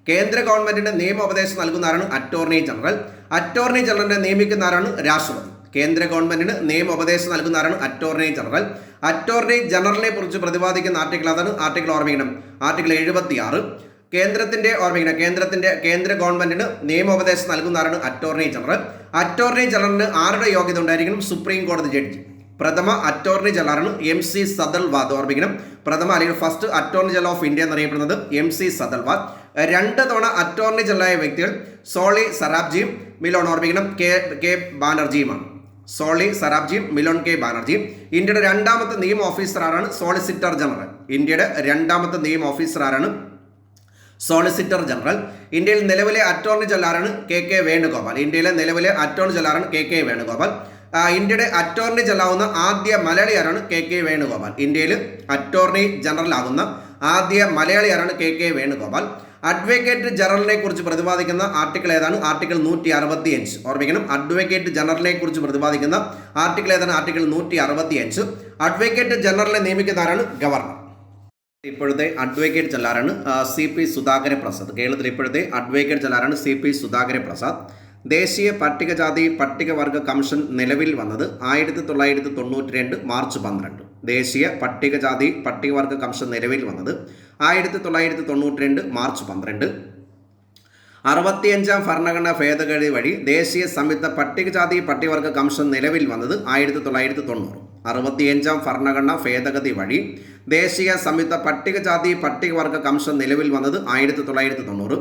Speaker 1: കേന്ദ്ര ഗവൺമെന്റിന്റെ നിയമോപദേശം നൽകുന്ന ആരാണ്? Attorney general. അറ്റോർണി ജനറലിനെ നിയമിക്കുന്ന ആരാണ്? രാഷ്ട്രപതി. കേന്ദ്ര ഗവൺമെന്റിന് നിയമോപദേശം നൽകുന്ന ആരാണ്? Attorney general. അറ്റോർണി ജനറലിനെ കുറിച്ച് പ്രതിപാദിക്കുന്ന ആർട്ടിക്കിൾ അതാണ്? ആർട്ടിക്കിൾ ഓർമ്മിക്കണം, ആർട്ടിക്കിൾ 76. കേന്ദ്രത്തിന്റെ ഓർമ്മിക്കണം, കേന്ദ്ര ഗവൺമെന്റിന് നിയമോപദേശം നൽകുന്ന ആരാണ്? Attorney general. അറ്റോർണി ജനറലിന് ആരുടെ യോഗ്യത ഉണ്ടായിരിക്കണം? സുപ്രീം കോടതി ജഡ്ജി. പ്രഥമ അറ്റോർണി ജനറലാണ് MC സദൽവാദ്. ഓർമ്മിക്കണം, പ്രഥമ അല്ലെങ്കിൽ first attorney general of India എന്നറിയപ്പെടുന്നത് MC സദൽവാദ്. 2 തവണ അറ്റോർണി ജനറലായ വ്യക്തികൾ സോളി സറാബ്ജിയും മിലോൺ ഓർമ്മിക്കണം കെ ബാനർജിയുമാണ്. സോളി സറാബ്ജിയും മിലോൺ കെ ബാനർജിയും. ഇന്ത്യയുടെ 2ാമത്തെ നിയമ ഓഫീസർ ആരാണ്? Solicitor general. ഇന്ത്യയുടെ 2ാമത്തെ നിയമ ഓഫീസർ ആരാണ്? Solicitor general. ഇന്ത്യയിൽ നിലവിലെ അറ്റോർണി ജനറൽ ആരാണ്? KK വേണുഗോപാൽ. ഇന്ത്യയിലെ നിലവിലെ അറ്റോർണി ജനറൽ ആരാണ്? KK വേണുഗോപാൽ. ഇന്ത്യയുടെ അറ്റോർണി ജനറൽ ആവുന്ന ആദ്യ മലയാളി ആരാണ്? KK വേണുഗോപാൽ. ഇന്ത്യയിൽ അറ്റോർണി ജനറൽ ആകുന്ന ആദ്യ മലയാളി ആരാണ്? KK വേണുഗോപാൽ. അഡ്വക്കേറ്റ് ജനറലിനെ കുറിച്ച് പ്രതിപാദിക്കുന്ന ആർട്ടിക്കിൾ ഏതാണ്? ആർട്ടിക്കിൾ 165. ഓർമ്മിക്കണം, അഡ്വക്കേറ്റ് ജനറലിനെ കുറിച്ച് പ്രതിപാദിക്കുന്ന ആർട്ടിക്കിൾ ഏതാണ്? ആർട്ടിക്കിൾ 165. അഡ്വക്കേറ്റ് ജനറലിനെ നിയമിക്കുന്ന ആരാണ്? ഗവർണർ. ഇപ്പോഴത്തെ അഡ്വക്കേറ്റ് ജനറലാണ് CP സുധാകര പ്രസാദ്. കേരളത്തിൽ ഇപ്പോഴത്തെ അഡ്വക്കേറ്റ് ജനറലാണ് CP സുധാകര പ്രസാദ്. ദേശീയ പട്ടികജാതി പട്ടികവർഗ കമ്മീഷൻ നിലവിൽ വന്നത് 1992 മാർച്ച് 12. ദേശീയ പട്ടികജാതി പട്ടികവർഗ കമ്മീഷൻ നിലവിൽ വന്നത് 1992 മാർച്ച് 12. 65ാം ഭരണഘടനാ ഭേദഗതി വഴി ദേശീയ സംയുക്ത പട്ടികജാതി പട്ടികവർഗ കമ്മീഷൻ നിലവിൽ വന്നത് 1990. 65 ഭരണഘടനാ ഭേദഗതി വഴി ദേശീയ സംയുക്ത പട്ടികജാതി പട്ടികവർഗ കമ്മീഷൻ നിലവിൽ വന്നത് 1990.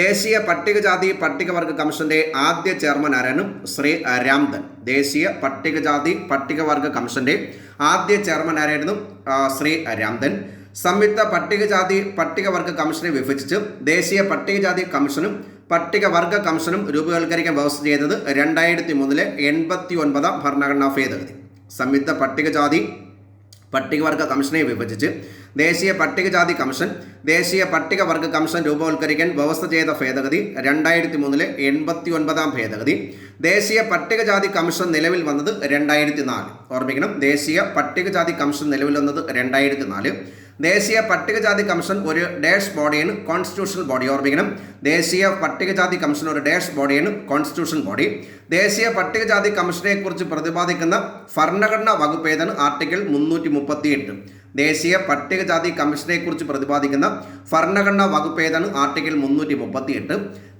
Speaker 1: ദേശീയ പട്ടികജാതി പട്ടികവർഗ കമ്മീഷന്റെ ആദ്യ ചെയർമാൻ ആരാണ്? ശ്രീ രാംധൻ. ദേശീയ പട്ടികജാതി പട്ടികവർഗ കമ്മീഷന്റെ ആദ്യ ചെയർമാൻ ആരായിരുന്നു? ശ്രീ രാംധൻ. സംയുക്ത പട്ടികജാതി പട്ടികവർഗ കമ്മീഷനെ വിഭജിച്ച് ദേശീയ പട്ടികജാതി കമ്മീഷനും പട്ടികവർഗ കമ്മീഷനും രൂപവത്കരിക്കാൻ വ്യവസ്ഥ ചെയ്തത് 2003 89 ഭരണഘടനാ ഭേദഗതി. സംയുക്ത പട്ടികജാതി പട്ടികവർഗ കമ്മീഷനെ വിഭജിച്ച് ദേശീയ പട്ടികജാതി കമ്മീഷൻ ദേശീയ പട്ടികവർഗ കമ്മീഷൻ രൂപവത്കരിക്കാൻ വ്യവസ്ഥ ചെയ്ത ഭേദഗതി 2003 89 ഭേദഗതി. ദേശീയ പട്ടികജാതി കമ്മീഷൻ നിലവിൽ വന്നത് 2004. ഓർമ്മിക്കണം, ദേശീയ പട്ടികജാതി കമ്മീഷൻ നിലവിൽ വന്നത് 2004. ദേശീയ പട്ടികജാതി കമ്മീഷൻ ഒരു ഡാഷ് ബോഡിയാണ്, കോൺസ്റ്റിറ്റ്യൂഷണൽ ബോഡി. ഓർമ്മിക്കണം, ദേശീയ പട്ടികജാതി കമ്മീഷൻ ഒരു ഡാഷ് ബോഡിയാണ്, കോൺസ്റ്റിറ്റ്യൂഷൻ ബോഡി. ദേശീയ പട്ടികജാതി കമ്മീഷനെ കുറിച്ച് പ്രതിപാദിക്കുന്ന ഭരണഘടനാ വകുപ്പ് ഏതാണ്? ആർട്ടിക്കിൾ 338. ദേശീയ പട്ടികജാതി കമ്മീഷനെ കുറിച്ച് പ്രതിപാദിക്കുന്ന ഭരണഘടനാ വകുപ്പ് ഏതാണ്? ആർട്ടിക്കിൾ 338.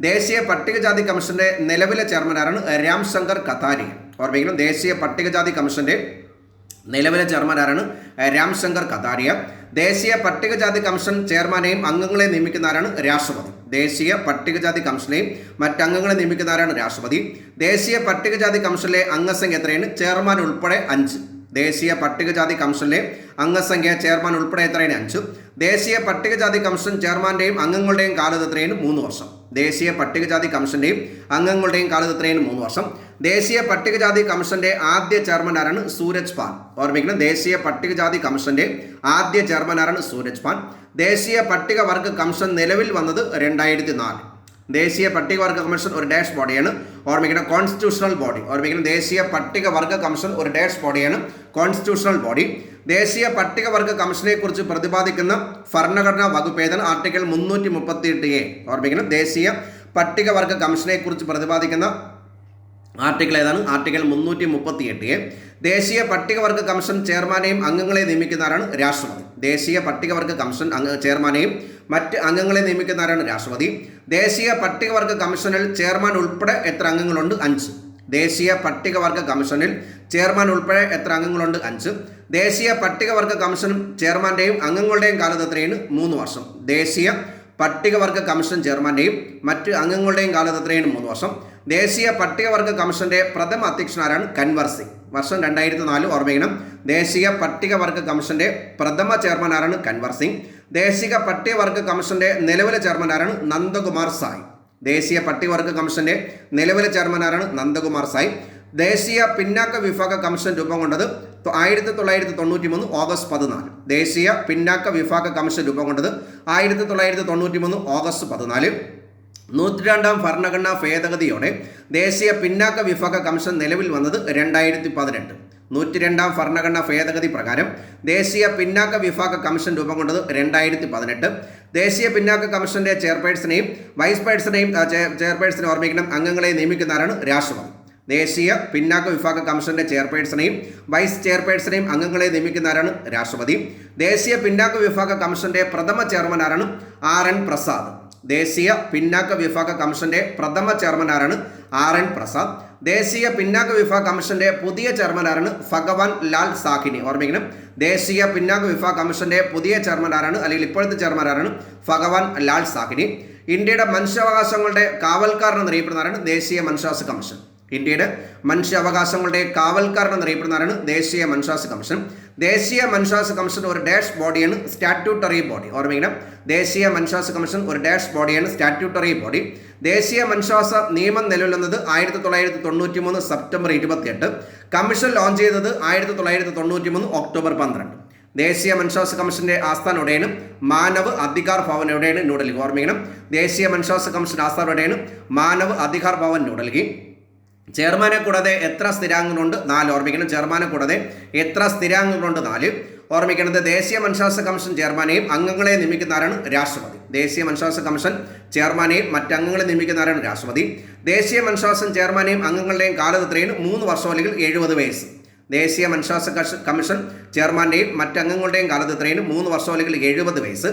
Speaker 1: ദേശീയ പട്ടികജാതി കമ്മീഷന്റെ നിലവിലെ ചെയർമാൻ ആരാണ്? രാംശങ്കർ കഥാരിയ. ഓർമ്മിക്കണം, ദേശീയ പട്ടികജാതി കമ്മീഷന്റെ നിലവിലെ ചെയർമാൻ ആരാണ്? രാംശങ്കർ കഥാരിയ. ദേശീയ പട്ടികജാതി കമ്മീഷൻ ചെയർമാനെയും അംഗങ്ങളെ നിയമിക്കുന്ന ആരാണ്? രാഷ്ട്രപതി. ദേശീയ പട്ടികജാതി കമ്മീഷനെയും മറ്റംഗങ്ങളെ നിയമിക്കുന്ന ആരാണ്? രാഷ്ട്രപതി. ദേശീയ പട്ടികജാതി കമ്മീഷനിലെ അംഗസംഖ്യ എത്രയാണ്? ചെയർമാൻ ഉൾപ്പെടെ 5. ദേശീയ പട്ടികജാതി കമ്മീഷനിലെ അംഗസംഖ്യ ചെയർമാൻ ഉൾപ്പെടെ എത്രയാണ്? 5. ദേശീയ പട്ടികജാതി കമ്മീഷൻ ചെയർമാന്റെയും അംഗങ്ങളുടെയും കാലത്ത് എത്രയാണ്? 3 വർഷം. ദേശീയ പട്ടികജാതി കമ്മീഷന്റെയും അംഗങ്ങളുടെയും കാലത്ത് എത്രയാണ്? 3 വർഷം. ദേശീയ പട്ടികജാതി കമ്മീഷന്റെ ആദ്യ ചെയർമാൻ ആരാണ്? സൂരജ് പാൽ. ഓർമ്മിക്കണം, ദേശീയ പട്ടികജാതി കമ്മീഷന്റെ ആദ്യ ചെയർമാൻ ആരാണ്? സൂരജ് പാൽ. ദേശീയ പട്ടികവർഗ കമ്മീഷൻ നിലവിൽ വന്നത് 2004. ദേശീയ പട്ടികവർഗ കമ്മീഷൻ ഒരു ഡാഷ് ബോഡിയാണ്. ഓർമ്മിക്കണം, കോൺസ്റ്റിറ്റ്യൂഷണൽ ബോഡി. ഓർമ്മിക്കണം, ദേശീയ പട്ടികവർഗ കമ്മീഷൻ ഒരു ഡാഷ് ബോഡിയാണ്, കോൺസ്റ്റിറ്റ്യൂഷണൽ ബോഡി. ദേശീയ പട്ടികവർഗ കമ്മീഷനെ കുറിച്ച് പ്രതിപാദിക്കുന്ന ഭരണഘടനാ വകുപ്പ് ഏതാണ്? Article 338A. ഓർമ്മിക്കണം, ദേശീയ പട്ടികവർഗ കമ്മീഷനെ കുറിച്ച് പ്രതിപാദിക്കുന്ന ആർട്ടിക്കിൾ ഏതാണ്? Article 338A. ദേശീയ പട്ടികവർഗ കമ്മീഷൻ ചെയർമാനെയും അംഗങ്ങളെ നിയമിക്കുന്ന ആരാണ്? രാഷ്ട്രപതി. ദേശീയ പട്ടികവർഗ കമ്മീഷൻ ചെയർമാനെയും മറ്റ് അംഗങ്ങളെ നിയമിക്കുന്ന ആരാണ്? രാഷ്ട്രപതി. ദേശീയ പട്ടികവർഗ കമ്മീഷനിൽ ചെയർമാൻ ഉൾപ്പെടെ എത്ര അംഗങ്ങളുണ്ട്? 5. ദേശീയ പട്ടികവർഗ കമ്മീഷനിൽ ചെയർമാൻ ഉൾപ്പെടെ എത്ര അംഗങ്ങളുണ്ട്? 5. ദേശീയ പട്ടികവർഗ കമ്മീഷനും ചെയർമാന്റെയും അംഗങ്ങളുടെയും കാലത്ത് എത്രയാണ്? 3 വർഷം. ദേശീയ പട്ടികവർഗ കമ്മീഷൻ ചെയർമാന്റെയും മറ്റ് അംഗങ്ങളുടെയും കാലത്ത് എത്രയാണ്? 3 വർഷം. ദേശീയ പട്ടികവർഗ കമ്മീഷന്റെ പ്രഥമ അധ്യക്ഷനാരാണ്? കൻവർ സിംഗ്. വർഷം 2004. ഓർമ്മിക്കണം, ദേശീയ പട്ടികവർഗ കമ്മീഷന്റെ പ്രഥമ ചെയർമാൻ ആരാണ്? കൻവർ സിംഗ്. ദേശീയ പട്ടികവർഗ കമ്മീഷന്റെ നിലവിലെ ചെയർമാൻ ആരാണ്? നന്ദകുമാർ സായ്. ദേശീയ പട്ടികവർഗ കമ്മീഷന്റെ നിലവിലെ ചെയർമാൻ ആരാണ്? നന്ദകുമാർ സായ്. ദേശീയ പിന്നാക്ക വിഭാഗ കമ്മീഷൻ രൂപം കൊണ്ടത് 1993 ഓഗസ്റ്റ് 14. ദേശീയ പിന്നാക്ക വിഭാഗ കമ്മീഷൻ രൂപം കൊണ്ടത് 1993 ഓഗസ്റ്റ് 14. 102ാം ഭരണഘടനാ ഭേദഗതിയോടെ ദേശീയ പിന്നാക്ക വിഭാഗ കമ്മീഷൻ നിലവിൽ വന്നത് 2018. 102ാം ഭരണഘടനാ ഭേദഗതി പ്രകാരം ദേശീയ പിന്നാക്ക വിഭാഗ കമ്മീഷൻ രൂപം കൊണ്ടത് 2018. ദേശീയ പിന്നാക്ക കമ്മീഷന്റെ ചെയർപേഴ്സണെയും വൈസ് ചെയർപേഴ്സണെ ഓർമ്മിക്കണം, അംഗങ്ങളെ നിയമിക്കുന്ന ആരാണ്? രാഷ്ട്രപതി. ദേശീയ പിന്നാക്ക വിഭാഗ കമ്മീഷന്റെ ചെയർപേഴ്സണെയും വൈസ് ചെയർപേഴ്സണെയും അംഗങ്ങളെ നിയമിക്കുന്ന ആരാണ്? രാഷ്ട്രപതി. ദേശീയ പിന്നാക്ക വിഭാഗ കമ്മീഷന്റെ പ്രഥമ ചെയർമാൻ ആരാണ്? RN പ്രസാദ്. ദേശീയ പിന്നാക്ക വിഭാഗ കമ്മീഷന്റെ പ്രഥമ ചെയർമാൻ ആരാണ്? RN പ്രസാദ്. ദേശീയ പിന്നാക്ക വിഭാഗ കമ്മീഷന്റെ പുതിയ ചെയർമാൻ ആരാണ്? ഭഗവാൻ ലാൽ സാഹിനി. ഓർമ്മിക്കണം, ദേശീയ പിന്നാക്ക വിഭാഗ കമ്മീഷന്റെ പുതിയ ചെയർമാൻ ആരാണ്? അല്ലെങ്കിൽ ഇപ്പോഴത്തെ ചെയർമാൻ ആരാണ്? ഭഗവാൻ ലാൽ സാഹിനി. ഇന്ത്യയുടെ മനുഷ്യാവകാശങ്ങളുടെ കാവൽക്കാരൻ എന്നറിയപ്പെടുന്ന ആരാണ്? ദേശീയ മനുഷ്യാവകാശ കമ്മീഷൻ. ഇന്ത്യയുടെ മനുഷ്യാവകാശങ്ങളുടെ കാവൽക്കാരൻ എന്നറിയപ്പെടുന്ന ആരാണ്? ദേശീയ മനുഷ്യാവകാശ കമ്മീഷൻ. ദേശീയ മനുഷ്യാവകാശ കമ്മീഷൻ ഒരു ഡാഷ് ബോഡിയാണ്, സ്റ്റാറ്റ്യൂട്ടറി ബോഡി. ഓർമ്മിക്കണം, ദേശീയ മനുഷ്യാവകാശ കമ്മീഷൻ ഒരു ഡാഷ് ബോഡിയാണ്, സ്റ്റാറ്റ്യൂട്ടറി ബോഡി. ദേശീയ മനുഷ്യാവകാശ നിയമം നിലവിൽ വന്നത് 1993 സെപ്റ്റംബർ 28. കമ്മീഷൻ ലോഞ്ച് ചെയ്തത് 1993 ഒക്ടോബർ 12. ദേശീയ മനുഷ്യാവകാശ കമ്മീഷന്റെ ആസ്ഥാനം എവിടെയാണ്? മാനവ് അധികാർ ഭവൻ. എവിടെയാണ്? ന്യൂഡൽഹി. ഓർമ്മിക്കണം, ദേശീയ മനുഷ്യാവകാശ കമ്മീഷന്റെ ആസ്ഥാനം എവിടെയാണ്? മാനവ് അധികാർ ഭവൻ, ന്യൂഡൽഹി. ചെയർമാനെ കൂടാതെ എത്ര സ്ഥിരാംഗങ്ങളുണ്ട്? 4. ഓർമ്മിക്കണം, ചെയർമാനെ കൂടാതെ എത്ര സ്ഥിരാംഗങ്ങളുണ്ട്? 4. ഓർമ്മിക്കുന്നത് ദേശീയ മനുഷ്യാവകാശ കമ്മീഷൻ ചെയർമാനെയും അംഗങ്ങളെ നിയമിക്കുന്ന ആരാണ്? രാഷ്ട്രപതി. ദേശീയ മനുഷ്യാവകാശ കമ്മീഷൻ ചെയർമാനെയും മറ്റംഗങ്ങളെ നിയമിക്കുന്ന ആരാണ്? രാഷ്ട്രപതി. ദേശീയ മനുഷ്യാവകാശ ചെയർമാനെയും അംഗങ്ങളുടെയും കാലത്ത് എത്രയാണ്? 3 വർഷം അല്ലെങ്കിൽ 70 വയസ്സ്. ദേശീയ മനുഷ്യാവകാശ കമ്മീഷൻ ചെയർമാന്റെയും മറ്റംഗങ്ങളുടെയും കാലത്ത് എത്രയാണ്? 3 വർഷം അല്ലെങ്കിൽ 70 വയസ്സ്.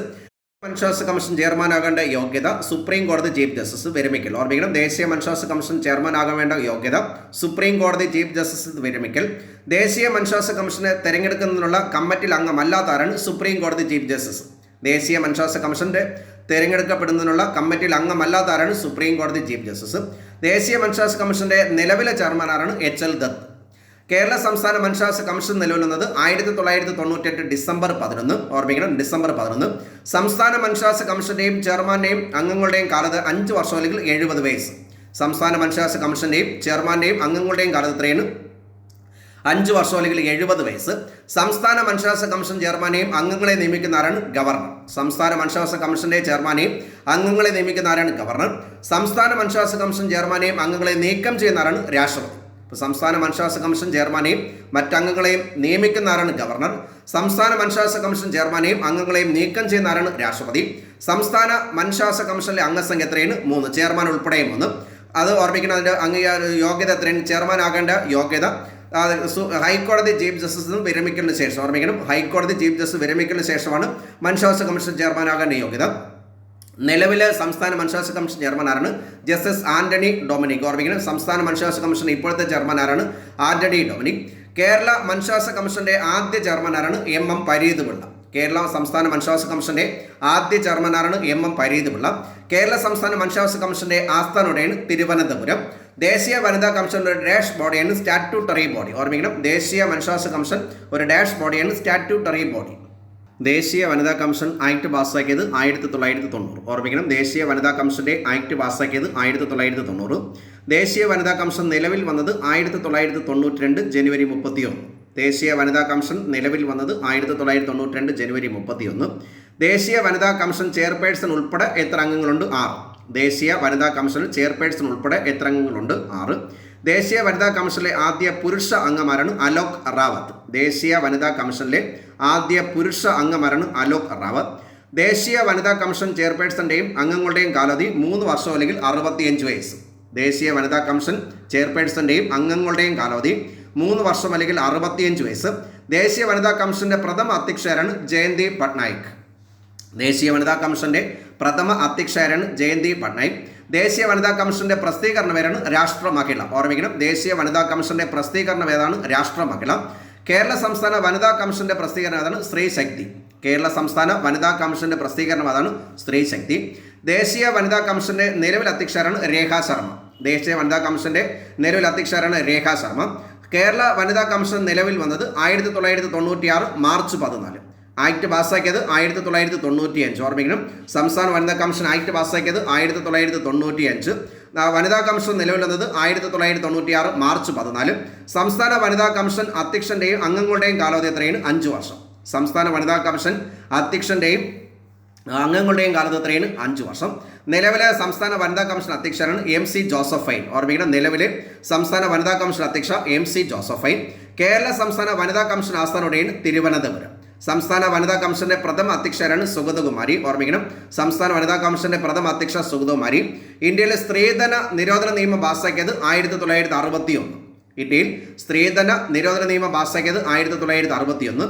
Speaker 1: മനുഷ്യാവകാശ കമ്മീഷൻ ചെയർമാനാകേണ്ട യോഗ്യത സുപ്രീം കോടതി ചീഫ് ജസ്റ്റിസ് വിരമിക്കൽ. ഓർമ്മിക്കണം, ദേശീയ മനുഷ്യാവകാശ കമ്മീഷൻ ചെയർമാനാകാൻ വേണ്ട യോഗ്യത സുപ്രീം കോടതി ചീഫ് ജസ്റ്റിസ് വിരമിക്കൽ. ദേശീയ മനുഷ്യാവകാശ കമ്മീഷനെ തെരഞ്ഞെടുക്കുന്നതിനുള്ള കമ്മിറ്റിയിൽ അംഗമല്ലാത്തവരാണ് സുപ്രീം കോടതി ചീഫ് ജസ്റ്റിസ്. ദേശീയ മനുഷ്യാവകാശ കമ്മീഷന്റെ തിരഞ്ഞെടുക്കപ്പെടുന്നതിനുള്ള കമ്മിറ്റിയിൽ അംഗമല്ലാത്തവരാണ് സുപ്രീം കോടതി ചീഫ് ജസ്റ്റിസ്. ദേശീയ മനുഷ്യാവകാശ കമ്മീഷന്റെ നിലവിലെ ചെയർമാനാണ് HL ദത്ത്. കേരള സംസ്ഥാന മനുഷ്യാവകാശ കമ്മീഷൻ നിലവിൽ വന്നത് 1998 ഡിസംബർ 11. ഓർമ്മിക്കണം, ഡിസംബർ 11. സംസ്ഥാന മനുഷ്യാവകാശ കമ്മീഷന്റെയും ചെയർമാന്റെയും അംഗങ്ങളുടെയും കാലത്ത് 5 വർഷം അല്ലെങ്കിൽ 70 വയസ്സ്. സംസ്ഥാന മനുഷ്യാവകാശ കമ്മീഷന്റെയും ചെയർമാന്റെയും അംഗങ്ങളുടെയും കാലത്ത് എത്രയാണ്? 5 വർഷം അല്ലെങ്കിൽ 70 വയസ്സ്. സംസ്ഥാന മനുഷ്യാവകാശ കമ്മീഷൻ ചെയർമാനെയും അംഗങ്ങളെ നിയമിക്കുന്ന ആരാണ്? ഗവർണർ. സംസ്ഥാന മനുഷ്യാവകാശ കമ്മീഷന്റെ ചെയർമാനെയും അംഗങ്ങളെ നിയമിക്കുന്ന ആരാണ്? ഗവർണർ. സംസ്ഥാന മനുഷ്യാവകാശ കമ്മീഷൻ ചെയർമാനെയും അംഗങ്ങളെ നീക്കം ചെയ്യുന്ന ആരാണ്? രാഷ്ട്രപതി. സംസ്ഥാന മനുഷ്യാവകാശ കമ്മീഷൻ ചെയർമാനെയും മറ്റംഗങ്ങളെയും നിയമിക്കുന്ന ആരാണ്? ഗവർണർ. സംസ്ഥാന മനുഷ്യാവകാശ കമ്മീഷൻ ചെയർമാനെയും അംഗങ്ങളെയും നീക്കം ചെയ്യുന്ന ആരാണ്? രാഷ്ട്രപതി. സംസ്ഥാന മനുഷ്യാവകാശ കമ്മീഷനിലെ അംഗസംഖ്യ എത്രയാണ്? 3. ചെയർമാൻ ഉൾപ്പെടെ 3. അത് ഓർമ്മിക്കണം. അതിന്റെ യോഗ്യത എത്രയാണ്? ചെയർമാൻ ആകേണ്ട യോഗ്യത ഹൈക്കോടതി ചീഫ് ജസ്റ്റിസ് വിരമിക്കലിന് ശേഷം. ഓർമ്മിക്കണം, ഹൈക്കോടതി ചീഫ് ജസ്റ്റിസ് വിരമിക്കലിന് ശേഷമാണ് മനുഷ്യാവകാശ കമ്മീഷൻ ചെയർമാൻ ആകേണ്ട യോഗ്യത. നിലവിലെ സംസ്ഥാന മനുഷ്യാവകാശ കമ്മീഷൻ ചെയർമാൻ ആരാണ്? ജസ്റ്റിസ് ആന്റണി ഡൊമിനിക്. ഓർമ്മിക്കണം, സംസ്ഥാന മനുഷ്യാവകാശ കമ്മീഷൻ ഇപ്പോഴത്തെ ചെയർമാൻ ആരാണ്? ആന്റണി ഡൊമിനിക്. കേരള മനുഷ്യാവകാശ കമ്മീഷന്റെ ആദ്യ ചെയർമാൻ ആരാണ്? MM പരീത് പിള്ള. കേരള സംസ്ഥാന മനുഷ്യാവകാശ കമ്മീഷന്റെ ആദ്യ ചെയർമാൻ ആരാണ്? MM പരീത് പിള്ള. കേരള സംസ്ഥാന മനുഷ്യാവകാശ കമ്മീഷന്റെ ആസ്ഥാനോടെയാണ് തിരുവനന്തപുരം. ദേശീയ വനിതാ കമ്മീഷൻ ഒരു ഡാഷ് ബോഡിയാണ് സ്റ്റാറ്റ്യൂട്ടറി ബോഡി. ഓർമ്മിക്കണം, ദേശീയ മനുഷ്യാവകാശ കമ്മീഷൻ ഒരു ഡാഷ് ബോഡിയാണ് സ്റ്റാറ്റ്യൂട്ടറി ബോഡി. ദേശീയ വനിതാ കമ്മീഷൻ ആക്ട് പാസ്സാക്കിയത് 1990. ഓർമ്മിക്കണം, ദേശീയ വനിതാ കമ്മീഷന്റെ ആക്ട് പാസ്സാക്കിയത് 1990. ദേശീയ വനിതാ കമ്മീഷൻ നിലവിൽ വന്നത് 1992 ജനുവരി 31. ദേശീയ വനിതാ കമ്മീഷൻ നിലവിൽ വന്നത് 1992 ജനുവരി 31. ദേശീയ വനിതാ കമ്മീഷൻ ചെയർപേഴ്സൺ ഉൾപ്പെടെ എത്ര അംഗങ്ങളുണ്ട്? 6. ദേശീയ വനിതാ കമ്മീഷനിൽ ചെയർപേഴ്സൺ ഉൾപ്പെടെ എത്ര അംഗങ്ങളുണ്ട്? 6. ദേശീയ വനിതാ കമ്മീഷനിലെ ആദ്യ പുരുഷ അംഗമാരാണ്? അലോക് റാവത്ത്. ദേശീയ വനിതാ കമ്മീഷനിലെ ആദ്യ പുരുഷ അംഗമാരാണ്? അലോക് റാവത്ത്. ദേശീയ വനിതാ കമ്മീഷൻ ചെയർപേഴ്സന്റെയും അംഗങ്ങളുടെയും കാലാവധി 3 വർഷം അല്ലെങ്കിൽ 65 വയസ്സ്. ദേശീയ വനിതാ കമ്മീഷൻ ചെയർപേഴ്സന്റെയും അംഗങ്ങളുടെയും കാലാവധി 3 വർഷം അല്ലെങ്കിൽ 65 വയസ്സ്. ദേശീയ വനിതാ കമ്മീഷന്റെ പ്രഥമ അധ്യക്ഷരാണ് ജയന്തി പട്നായിക്. ദേശീയ വനിതാ കമ്മീഷന്റെ പ്രഥമ അധ്യക്ഷരാണ് ജയന്തി പട്നായിക്. ദേശീയ വനിതാ കമ്മീഷന്റെ പ്രസിദ്ധീകരണ പേരാണ് രാഷ്ട്രമഹിള. ഓർമ്മിക്കണം, ദേശീയ വനിതാ കമ്മീഷന്റെ പ്രസിദ്ധീകരണ പേരാണ് രാഷ്ട്രമഹിള. കേരള സംസ്ഥാന വനിതാ കമ്മീഷന്റെ പ്രസിദ്ധീകരണം ഏതാണ്? സ്ത്രീ ശക്തി. കേരള സംസ്ഥാന വനിതാ കമ്മീഷന്റെ പ്രസിദ്ധീകരണം ഏതാണ്? സ്ത്രീ ശക്തി. ദേശീയ വനിതാ കമ്മീഷന്റെ നിലവിൽ അധ്യക്ഷരാണ് രേഖ ശർമ്മ. ദേശീയ വനിതാ കമ്മീഷന്റെ നിലവിൽ അധ്യക്ഷരാണ് രേഖ ശർമ്മ. കേരള വനിതാ കമ്മീഷൻ നിലവിൽ വന്നത് 1996 മാർച്ച് 14. ആക്ട് പാസ്സാക്കിയത് 1995. ഓർമ്മിക്കണം, സംസ്ഥാന വനിതാ കമ്മീഷൻ ആക്ട് പാസ്സാക്കിയത് 1995. വനിതാ കമ്മീഷൻ നിലവിൽ വന്നത് 1996 മാർച്ച് 14. സംസ്ഥാന വനിതാ കമ്മീഷൻ അധ്യക്ഷന്റെയും അംഗങ്ങളുടെയും കാലാവധി എത്രയാണ്? 5 വർഷം. സംസ്ഥാന വനിതാ കമ്മീഷൻ അധ്യക്ഷന്റെയും അംഗങ്ങളുടെയും കാലത്ത് എത്രയാണ്? 5 വർഷം. നിലവിലെ സംസ്ഥാന വനിതാ കമ്മീഷൻ അധ്യക്ഷനാണ് MC ജോസഫൈൻ. ഓർമ്മിക്കണം, നിലവിലെ സംസ്ഥാന വനിതാ കമ്മീഷൻ അധ്യക്ഷ MC ജോസഫൈൻ. കേരള സംസ്ഥാന വനിതാ കമ്മീഷൻ ആസ്ഥാനോടെയാണ് തിരുവനന്തപുരം. സംസ്ഥാന വനിതാ കമ്മീഷന്റെ പ്രഥമ അധ്യക്ഷരാണ് സുഗതകുമാരി. ഓർമ്മിക്കണം, സംസ്ഥാന വനിതാ കമ്മീഷന്റെ പ്രഥമ അധ്യക്ഷ സുഗതകുമാരി. ഇന്ത്യയിലെ സ്ത്രീധന നിരോധന നിയമം പാസ്സാക്കിയത് 1961. ഇന്ത്യയിൽ സ്ത്രീധന നിരോധന നിയമം പാസ്സാക്കിയത് 1961.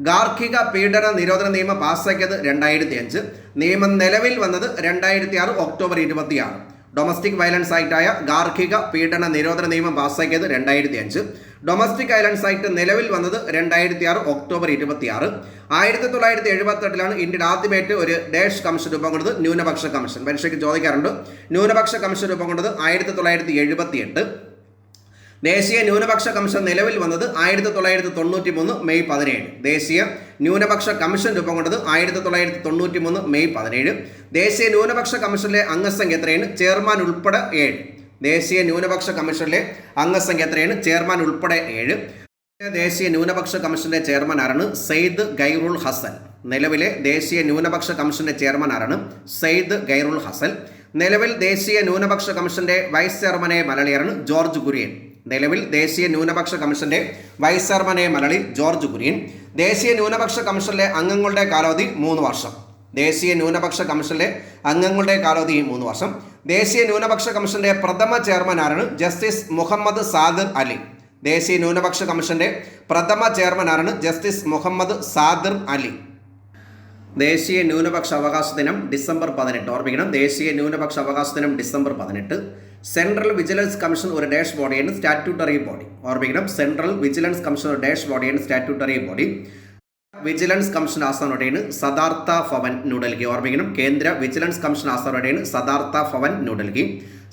Speaker 1: ഗാർഹിക പീഡന നിരോധന നിയമം പാസ്സാക്കിയത് 2005. നിയമം നിലവിൽ വന്നത് 2006 ഒക്ടോബർ 26. ഡൊമസ്റ്റിക് വയലൻസ് ആക്ടായ ഗാർഹിക പീഡന നിരോധന നിയമം പാസ്സാക്കിയത് 2005. ഡൊമസ്റ്റിക് വയലൻസ് ആക്ട് നിലവിൽ വന്നത് 2006 ഒക്ടോബർ 26. 1978 ഇന്ത്യയുടെ ആദ്യമായിട്ട് ഒരു ഡാഷ് കമ്മീഷൻ രൂപം കൊണ്ടത് ന്യൂനപക്ഷ കമ്മീഷൻ. പരീക്ഷയ്ക്ക് ചോദിക്കാറുണ്ട്. ന്യൂനപക്ഷ കമ്മീഷൻ രൂപം കൊണ്ടത് 1978. ദേശീയ ന്യൂനപക്ഷ കമ്മീഷൻ നിലവിൽ വന്നത് 1993 മെയ് 17. ദേശീയ ന്യൂനപക്ഷ കമ്മീഷൻ രൂപം കൊണ്ടത് 1993 മെയ് 17. ദേശീയ ന്യൂനപക്ഷ കമ്മീഷനിലെ അംഗസംഖ്യ എത്രയാണ്? ചെയർമാൻ ഉൾപ്പെടെ 7. ദേശീയ ന്യൂനപക്ഷ കമ്മീഷനിലെ അംഗസംഖ്യ എത്രയാണ്? ചെയർമാൻ ഉൾപ്പെടെ 7. ദേശീയ ന്യൂനപക്ഷ കമ്മീഷന്റെ ചെയർമാൻ ആരാണ്? സെയ്ദ് ഗൈറുൽ ഹസൻ. നിലവിലെ ദേശീയ ന്യൂനപക്ഷ കമ്മീഷന്റെ ചെയർമാൻ ആരാണ്? സെയ്ദ് ഗൈറുൽ ഹസൻ. നിലവിൽ ദേശീയ ന്യൂനപക്ഷ കമ്മീഷന്റെ വൈസ് ചെയർമാനായ മലയാളിയാണ് ജോർജ് കുര്യൻ. നിലവിൽ ദേശീയ ന്യൂനപക്ഷ കമ്മീഷന്റെ വൈസ് ചെയർമാനായ മലയാളി ജോർജ് കുര്യൻ. ദേശീയ ന്യൂനപക്ഷ കമ്മീഷനിലെ അംഗങ്ങളുടെ കാലാവധി 3 വർഷം. ദേശീയ ന്യൂനപക്ഷ കമ്മീഷനിലെ അംഗങ്ങളുടെ കാലാവധി 3 വർഷം. ദേശീയ ന്യൂനപക്ഷ കമ്മീഷന്റെ പ്രഥമ ചെയർമാൻ ആരാണ്? ജസ്റ്റിസ് മുഹമ്മദ് സാദിർ അലി. ദേശീയ ന്യൂനപക്ഷ കമ്മീഷന്റെ പ്രഥമ ചെയർമാൻ ആരാണ്? ജസ്റ്റിസ് മുഹമ്മദ് സാദിർ അലി. ദേശീയ ന്യൂനപക്ഷ അവകാശ ദിനം ഡിസംബർ 18. ഓർമ്മിക്കണം, ദേശീയ ന്യൂനപക്ഷ അവകാശ ദിനം ഡിസംബർ 18. സെൻട്രൽ വിജിലൻസ് കമ്മീഷൻ ഒരു ഡാഷ് ബോഡിയാണ്, സ്റ്റാറ്റ്യൂട്ടറി ബോഡി. ഓർമ്മിക്കണം, സെൻട്രൽ വിജിലൻസ് കമ്മീഷൻ ഒരു ഡാഷ് ബോഡിയാണ്, സ്റ്റാറ്റ്യൂട്ടറി ബോഡി. വിജിലൻസ് കമ്മീഷൻ ആസ്ഥാനമാണ് സദാർത്ഥ ഭവൻ, ന്യൂഡൽഹി. ഓർമ്മിക്കണം, കേന്ദ്ര വിജിലൻസ് കമ്മീഷൻ ആസ്ഥാനമാണ് Satarkta Bhavan, New Delhi.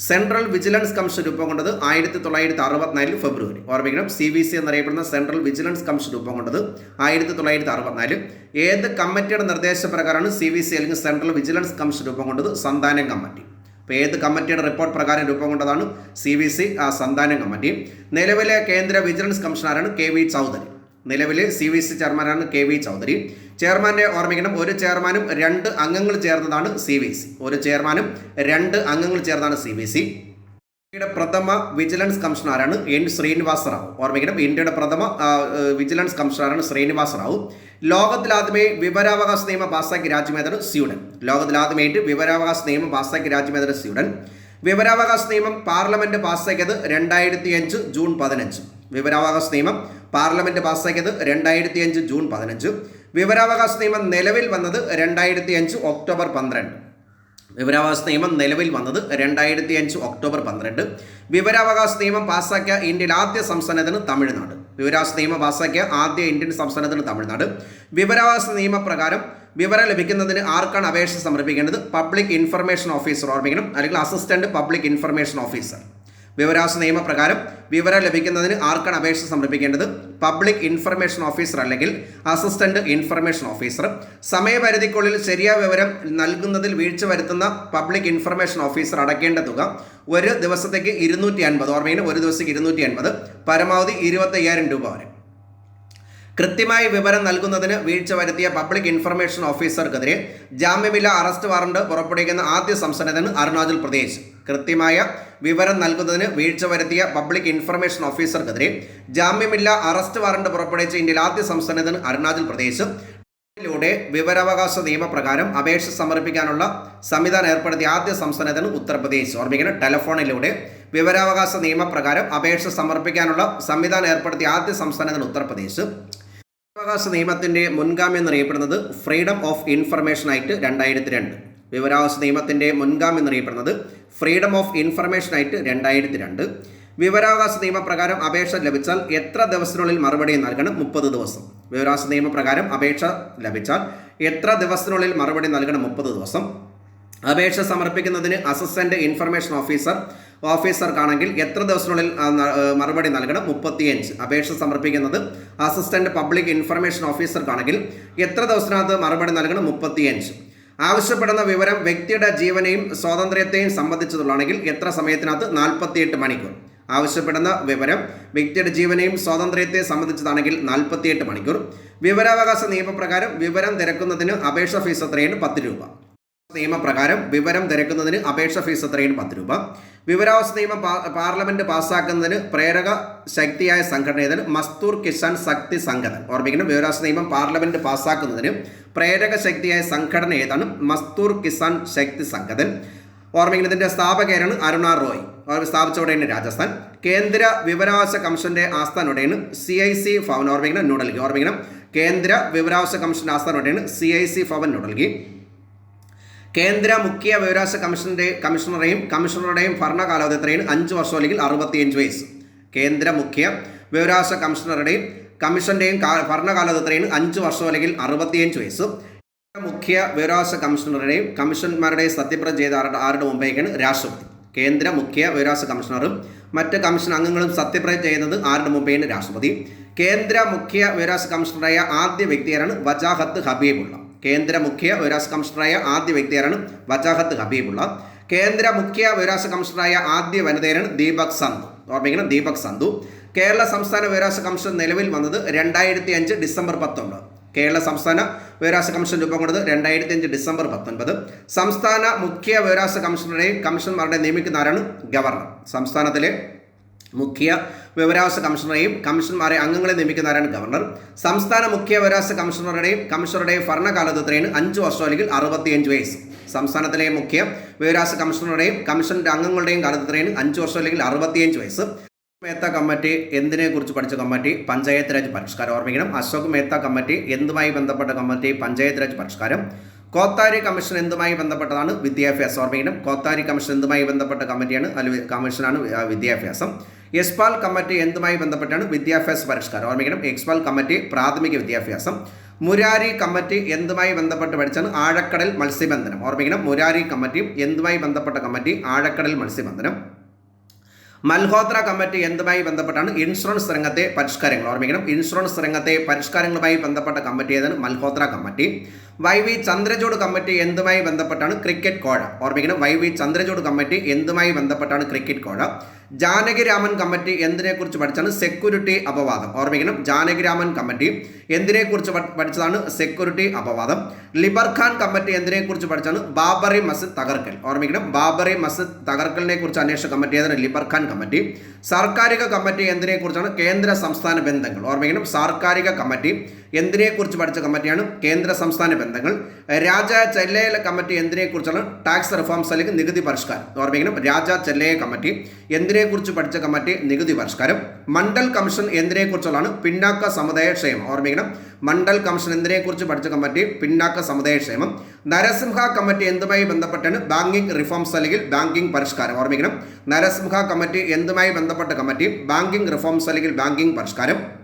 Speaker 1: Central vigilance commission രൂപം കൊണ്ടത് 1964 ഫെബ്രുവരി. ഓർമ്മിക്കണം, CVC എന്നറിയപ്പെടുന്ന സെൻട്രൽ വിജിലൻസ് കമ്മീഷൻ രൂപം കൊണ്ടത് 1964. ഏത് കമ്മിറ്റിയുടെ നിർദ്ദേശപ്രകാരമാണ് CVC അല്ലെങ്കിൽ സെൻട്രൽ വിജിലൻസ് കമ്മീഷൻ രൂപം കൊണ്ടത്? സന്താനം കമ്മിറ്റി. അപ്പോൾ ഏത് കമ്മിറ്റിയുടെ റിപ്പോർട്ട് പ്രകാരം രൂപം കൊണ്ടതാണ്? CVC, ആ സന്താനം കമ്മിറ്റി. നിലവിലെ കേന്ദ്ര വിജിലൻസ് കമ്മീഷണറാണ് KV ചൗധരി. നിലവിലെ CVC ചെയർമാനാണ് KV ചൗധരി. ചെയർമാൻ്റെ ഓർമ്മിക്കണം, ഒരു ചെയർമാനും 2 അംഗങ്ങൾ ചേർന്നതാണ് CVC. ഒരു ചെയർമാനും 2 അംഗങ്ങൾ ചേർന്നതാണ് CVC. ഇന്ത്യയുടെ പ്രഥമ വിജിലൻസ് കമ്മീഷണറാണ് N. ശ്രീനിവാസ റാവു. ഓർമ്മിക്കണം, ഇന്ത്യയുടെ പ്രഥമ വിജിലൻസ് കമ്മീഷണറാണ് ശ്രീനിവാസ റാവു. ലോകത്തിലാദ്യമായി വിവരാവകാശ നിയമം പാസ്സാക്കിയ രാജ്യമേതാണ് സ്വീഡൻ. ലോകത്തിലാദ്യമായിട്ട് വിവരാവകാശ നിയമം പാസ്സാക്കിയ രാജ്യമേതാണ് സ്വീഡൻ. വിവരാവകാശ നിയമം പാർലമെന്റ് പാസ്സാക്കിയത് 2005 ജൂൺ 15. വിവരാവകാശ നിയമം പാർലമെന്റ് പാസ്സാക്കിയത് 2005 ജൂൺ 15. വിവരാവകാശ നിയമം നിലവിൽ വന്നത് 2005 ഒക്ടോബർ 12. വിവരാവകാശ നിയമം നിലവിൽ വന്നത് 2005 ഒക്ടോബർ 12. വിവരാവകാശ നിയമം പാസ്സാക്കിയ ഇന്ത്യയിലെ ആദ്യ സംസ്ഥാനത്തിന് തമിഴ്നാട്. വിവരാവകാശ നിയമം പാസ്സാക്കിയ ആദ്യ ഇന്ത്യൻ സംസ്ഥാനത്തിന് തമിഴ്നാട്. വിവരാവകാശ നിയമപ്രകാരം വിവരം ലഭിക്കുന്നതിന് ആർക്കാണ് അപേക്ഷ സമർപ്പിക്കേണ്ടത്? Public information officer. ഓർമ്മിക്കണം, അല്ലെങ്കിൽ അസിസ്റ്റന്റ് പബ്ലിക് ഇൻഫർമേഷൻ ഓഫീസർ. വിവരാവകാശ നിയമപ്രകാരം വിവരം ലഭിക്കുന്നതിന് ആർക്കാണ് അപേക്ഷ സമർപ്പിക്കേണ്ടത്? പബ്ലിക് ഇൻഫർമേഷൻ ഓഫീസർ അല്ലെങ്കിൽ അസിസ്റ്റന്റ് ഇൻഫർമേഷൻ ഓഫീസർ. സമയപരിധിക്കുള്ളിൽ ശരിയായ വിവരം നൽകുന്നതിൽ വീഴ്ച വരുത്തുന്ന പബ്ലിക് ഇൻഫർമേഷൻ ഓഫീസർ അടയ്ക്കേണ്ട തുക ഒരു ദിവസത്തേക്ക് 250. ഓർമ്മയിൽ ഒരു ദിവസത്തേക്ക് 250, പരമാവധി 25,000 രൂപ വരെ. കൃത്യമായി വിവരം നൽകുന്നതിന് വീഴ്ച വരുത്തിയ പബ്ലിക് ഇൻഫർമേഷൻ ഓഫീസർക്കെതിരെ ജാമ്യമില്ല അറസ്റ്റ് വാറണ്ട് പുറപ്പെടുവിക്കുന്ന ആദ്യ സംസ്ഥാനത്തിന് അരുണാചൽ പ്രദേശ്. കൃത്യമായ വിവരം നൽകുന്നതിന് വീഴ്ച വരുത്തിയ പബ്ലിക് ഇൻഫർമേഷൻ ഓഫീസർക്കെതിരെ ജാമ്യമില്ല അറസ്റ്റ് വാറണ്ട് പുറപ്പെടുവിച്ച ഇന്ത്യയിലെ ആദ്യ സംസ്ഥാനത്തിന് അരുണാചൽ പ്രദേശ്. ിലൂടെ വിവരാവകാശ നിയമപ്രകാരം അപേക്ഷ സമർപ്പിക്കാനുള്ള സംവിധാനം ഏർപ്പെടുത്തിയ ആദ്യ സംസ്ഥാനത്തിന് ഉത്തർപ്രദേശ്. ഓർമ്മിക്കണം, ടെലഫോണിലൂടെ വിവരാവകാശ നിയമപ്രകാരം അപേക്ഷ സമർപ്പിക്കാനുള്ള സംവിധാനം ഏർപ്പെടുത്തിയ ആദ്യ സംസ്ഥാനത്തിന് ഉത്തർപ്രദേശ്. വിവരാവകാശ നിയമത്തിൻ്റെ മുൻഗാമി എന്നറിയപ്പെടുന്നത് ഫ്രീഡം ഓഫ് ഇൻഫർമേഷൻ ആക്ട് 2002. വിവരാവകാശ നിയമത്തിൻ്റെ മുൻഗാമി എന്നറിയപ്പെടുന്നത് ഫ്രീഡം ഓഫ് ഇൻഫർമേഷൻ ആക്ട് 2002. വിവരാവകാശ നിയമപ്രകാരം അപേക്ഷ ലഭിച്ചാൽ എത്ര ദിവസത്തിനുള്ളിൽ മറുപടി നൽകണം? 30 ദിവസം. വിവരാവകാശ നിയമപ്രകാരം അപേക്ഷ ലഭിച്ചാൽ എത്ര ദിവസത്തിനുള്ളിൽ മറുപടി നൽകണം? 30 ദിവസം. അപേക്ഷ സമർപ്പിക്കുന്നതിന് അസിസ്റ്റന്റ് ഇൻഫർമേഷൻ ഓഫീസർക്കാണെങ്കിൽ എത്ര ദിവസത്തിനുള്ളിൽ മറുപടി നൽകണം? 35. അപേക്ഷ സമർപ്പിക്കുന്നത് അസിസ്റ്റന്റ് പബ്ലിക് ഇൻഫർമേഷൻ ഓഫീസർക്കാണെങ്കിൽ എത്ര ദിവസത്തിനകത്ത് മറുപടി നൽകണം? 35. ആവശ്യപ്പെടുന്ന വിവരം വ്യക്തിയുടെ ജീവനെയും സ്വാതന്ത്ര്യത്തെയും സംബന്ധിച്ചതുള്ളാണെങ്കിൽ എത്ര സമയത്തിനകത്ത്? 48 മണിക്കൂർ. ആവശ്യപ്പെടുന്ന വിവരം വ്യക്തിയുടെ ജീവനെയും സ്വാതന്ത്ര്യത്തെ സംബന്ധിച്ചതാണെങ്കിൽ 48 മണിക്കൂർ. വിവരാവകാശ നിയമപ്രകാരം വിവരം തിരക്കുന്നതിന് അപേക്ഷ ഫീസ് എത്രയാണ്? 10 രൂപ. നിയമപ്രകാരം വിവരം തിരക്കുന്നതിന് അപേക്ഷ ഫീസ് എത്രയാണ്? 10 രൂപ. വിവരാവകാശ നിയമം പാർലമെന്റ് പാസ്സാക്കുന്നതിന് പ്രേരക ശക്തിയായ സംഘടന ഏതാണ്? മസ്തൂർ കിസാൻ ശക്തി സംഘടന. ഓർമ്മിക്കണം, വിവരാവകാശ നിയമം പാർലമെന്റ് പാസ്സാക്കുന്നതിന് പ്രേരക ശക്തിയായ സംഘടന ഏതാണ്? മസ്തൂർ കിസാൻ ശക്തി സംഘടന. ഓർമ്മിക്കണം, ഇതിൻ്റെ സ്ഥാപകരാണ് അരുണ റോയ്. സ്ഥാപിച്ചവിടെയാണ് രാജസ്ഥാൻ. കേന്ദ്ര വിവരാവകാശ കമ്മീഷന്റെ ആസ്ഥാനോടെയാണ് CIC ഭവൻ. ഓർമ്മിക്കണം, ന്യൂഡൽഹി. ഓർമ്മിക്കണം, കേന്ദ്ര വിവരാവകാശ കമ്മീഷന്റെ ആസ്ഥാനോടെയാണ് CIC ഭവൻ, ന്യൂഡൽഹി. കേന്ദ്ര മുഖ്യ വിവരാവകാശ കമ്മീഷണറുടെയും ഭരണകാലാവധി എത്രയാണ്? 5 വർഷം അല്ലെങ്കിൽ 65 വയസ്സ്. കേന്ദ്ര മുഖ്യ വിവരാവകാശ കമ്മീഷന്റെയും ഭരണകാലാവധി എത്രയാണ്? 5 വർഷം അല്ലെങ്കിൽ 65 വയസ്സ്. മുഖ്യ വിവരാവകാശ കമ്മീഷന്മാരുടെയും സത്യപ്രതിജ്ഞ ചെയ്ത ആരുടെ മുമ്പായിരിക്കാണ്? രാഷ്ട്രപതി. കേന്ദ്ര മുഖ്യ വിവരാവകാശ കമ്മീഷണറും മറ്റ് കമ്മീഷൻ അംഗങ്ങളും സത്യപ്രതിജ്ഞ ചെയ്യുന്നത് ആരുടെ മുമ്പാണ്? രാഷ്ട്രപതി. കേന്ദ്ര മുഖ്യ വിവരാവകാശ കമ്മീഷണറായ ആദ്യ വ്യക്തിയാരാണ്? വജാഹത്ത് ഹബീബുള്ള. കേന്ദ്ര മുഖ്യ വിവരാവകാശ കമ്മീഷണറായ ആദ്യ വ്യക്തിയാരാണ്? വജാഹത്ത് ഹബീബുള്ള. കേന്ദ്ര മുഖ്യ വിവരാവകാശ കമ്മീഷണറായ ആദ്യ വനിതയാണ് ദീപക് സന്ധു. ഓർമ്മിക്കണം, ദീപക് സന്ധു. കേരള സംസ്ഥാന വിവരാവകാശ കമ്മീഷൻ നിലവിൽ വന്നത് 2005 ഡിസംബർ 19. കേരള സംസ്ഥാന വിവരാവകാശ കമ്മീഷൻ രൂപം കൊണ്ടത് 2005 ഡിസംബർ 19. സംസ്ഥാന മുഖ്യ വിവരാവകാശ കമ്മീഷണറുടെയും നിയമിക്കുന്ന ആരാണ്? ഗവർണർ. സംസ്ഥാനത്തിലെ മുഖ്യ വിവരാവകാശ കമ്മീഷന്മാരെ അംഗങ്ങളെ നിയമിക്കുന്ന ആരാണ്? ഗവർണർ. സംസ്ഥാന മുഖ്യ വിവരാവകാശ കമ്മീഷണറുടെയും ഭരണകാലത്ത് എത്രയാണ്? 5 വർഷം അല്ലെങ്കിൽ 65 വയസ്സ്. സംസ്ഥാനത്തിലെ മുഖ്യ വിവരാവകാശ കമ്മീഷണറുടെയും കമ്മീഷന്റെ അംഗങ്ങളുടെയും കാലത്ത് എത്രയാണ്? 5 വർഷം അല്ലെങ്കിൽ 65 വയസ്സ്. മേത്ത കമ്മിറ്റി എന്തിനെ കുറിച്ച് പഠിച്ച കമ്മിറ്റി? പഞ്ചായത്ത് രാജ് പരിഷ്കാരം. ഓർമ്മിക്കണം, അശോക് മേത്ത കമ്മിറ്റി എന്തുമായി ബന്ധപ്പെട്ട കമ്മിറ്റി? പഞ്ചായത്ത് രാജ് പരിഷ്കാരം. കോത്താരി കമ്മീഷൻ എന്തുമായി ബന്ധപ്പെട്ടതാണ്? വിദ്യാഭ്യാസം. ഓർമ്മിക്കണം, കോത്താരി കമ്മീഷൻ എന്തുമായി ബന്ധപ്പെട്ട കമ്മിറ്റിയാണ്? കമ്മീഷനാണ് വിദ്യാഭ്യാസം. യശ്പാൽ കമ്മിറ്റി എന്തുമായി ബന്ധപ്പെട്ടാണ്? വിദ്യാഭ്യാസ പരിഷ്കാരം. ഓർമ്മിക്കണം, യശ്പാൽ കമ്മിറ്റി പ്രാഥമിക വിദ്യാഭ്യാസം. മുരാരി കമ്മിറ്റി എന്തുമായി ബന്ധപ്പെട്ട് പഠിച്ചാണ്? ആഴക്കടൽ മത്സ്യബന്ധനം. ഓർമ്മിക്കണം, മുരാരി കമ്മിറ്റി എന്തുമായി ബന്ധപ്പെട്ട കമ്മിറ്റി? ആഴക്കടൽ മത്സ്യബന്ധനം. മൽഹോത്ര കമ്മിറ്റി എന്തുമായി ബന്ധപ്പെട്ടാണ്? ഇൻഷുറൻസ് രംഗത്തെ പരിഷ്കാരങ്ങൾ. ഓർമ്മിക്കണം, ഇൻഷുറൻസ് രംഗത്തെ പരിഷ്കാരങ്ങളുമായി ബന്ധപ്പെട്ട കമ്മിറ്റി ഏതാണ്? Malhotra committee. YV Chandrachud committee എന്തുമായി ബന്ധപ്പെട്ടാണ്? ക്രിക്കറ്റ് കോഴ. ഓർമ്മിക്കണം, YV ചന്ദ്രചൂഡ് കമ്മിറ്റി എന്തുമായി ബന്ധപ്പെട്ടാണ്? ക്രിക്കറ്റ് കോഴ. ജാനകിരാമൻ കമ്മിറ്റി എന്തിനെക്കുറിച്ച് പഠിച്ചാണ്? സെക്യൂരിറ്റി അപവാദം. ഓർമ്മിക്കണം, ജാനകിരാമൻ കമ്മിറ്റി എന്തിനെക്കുറിച്ച് പഠിച്ചതാണ്? സെക്യൂരിറ്റി അപവാദം. ലിബർ ഖാൻ കമ്മിറ്റി എന്തിനെക്കുറിച്ച് പഠിച്ചാണ്? ബാബറി മസ്ജിദ് തകർക്കൽ. ഓർമ്മിക്കണം, ബാബറി മസ്ജിദ് തകർക്കലിനെ കുറിച്ച് അന്വേഷണ കമ്മിറ്റി ഏതാണ്? ലിബർ ഖാൻ കമ്മിറ്റി. സാർക്കാരിക കമ്മിറ്റി എന്തിനെക്കുറിച്ചാണ്? കേന്ദ്ര സംസ്ഥാന ബന്ധങ്ങൾ. ഓർമ്മിക്കണം, സാർക്കാരിക കമ്മിറ്റി എന്തിനെക്കുറിച്ച് പഠിച്ച കമ്മിറ്റിയാണ്? കേന്ദ്ര സംസ്ഥാന ബന്ധങ്ങൾ. രാജ ചെല്ലയ കമ്മിറ്റി എന്തിനെക്കുറിച്ചാണ്? ടാക്സ് റിഫോംസ് അല്ലെങ്കിൽ നികുതി പരിഷ്കാരം. ഓർമ്മിക്കണം, രാജ ചെല്ലയ കമ്മിറ്റി എന്തിനെക്കുറിച്ച് പഠിച്ച കമ്മിറ്റി? നികുതി പരിഷ്കാരം. മണ്ഡൽ കമ്മീഷൻ എന്തിനെക്കുറിച്ചുള്ളതാണ്? പിന്നാക്ക സമുദായ ക്ഷേമം. ഓർമ്മിക്കണം, മണ്ഡൽ കമ്മീഷൻ എന്തിനെക്കുറിച്ച് പഠിച്ച കമ്മിറ്റി? പിന്നാക്ക സമുദായ ക്ഷേമം. നരസിംഹ കമ്മിറ്റി എന്തുമായി ബന്ധപ്പെട്ടാണ്? ബാങ്കിംഗ് റിഫോംസ് അല്ലെങ്കിൽ ബാങ്കിംഗ് പരിഷ്കാരം. ഓർമ്മിക്കണം, നരസിംഹ കമ്മിറ്റി എന്തുമായി ബന്ധപ്പെട്ട കമ്മിറ്റി? ബാങ്കിംഗ് റിഫോംസ് അല്ലെങ്കിൽ ബാങ്കിംഗ് പരിഷ്കാരം.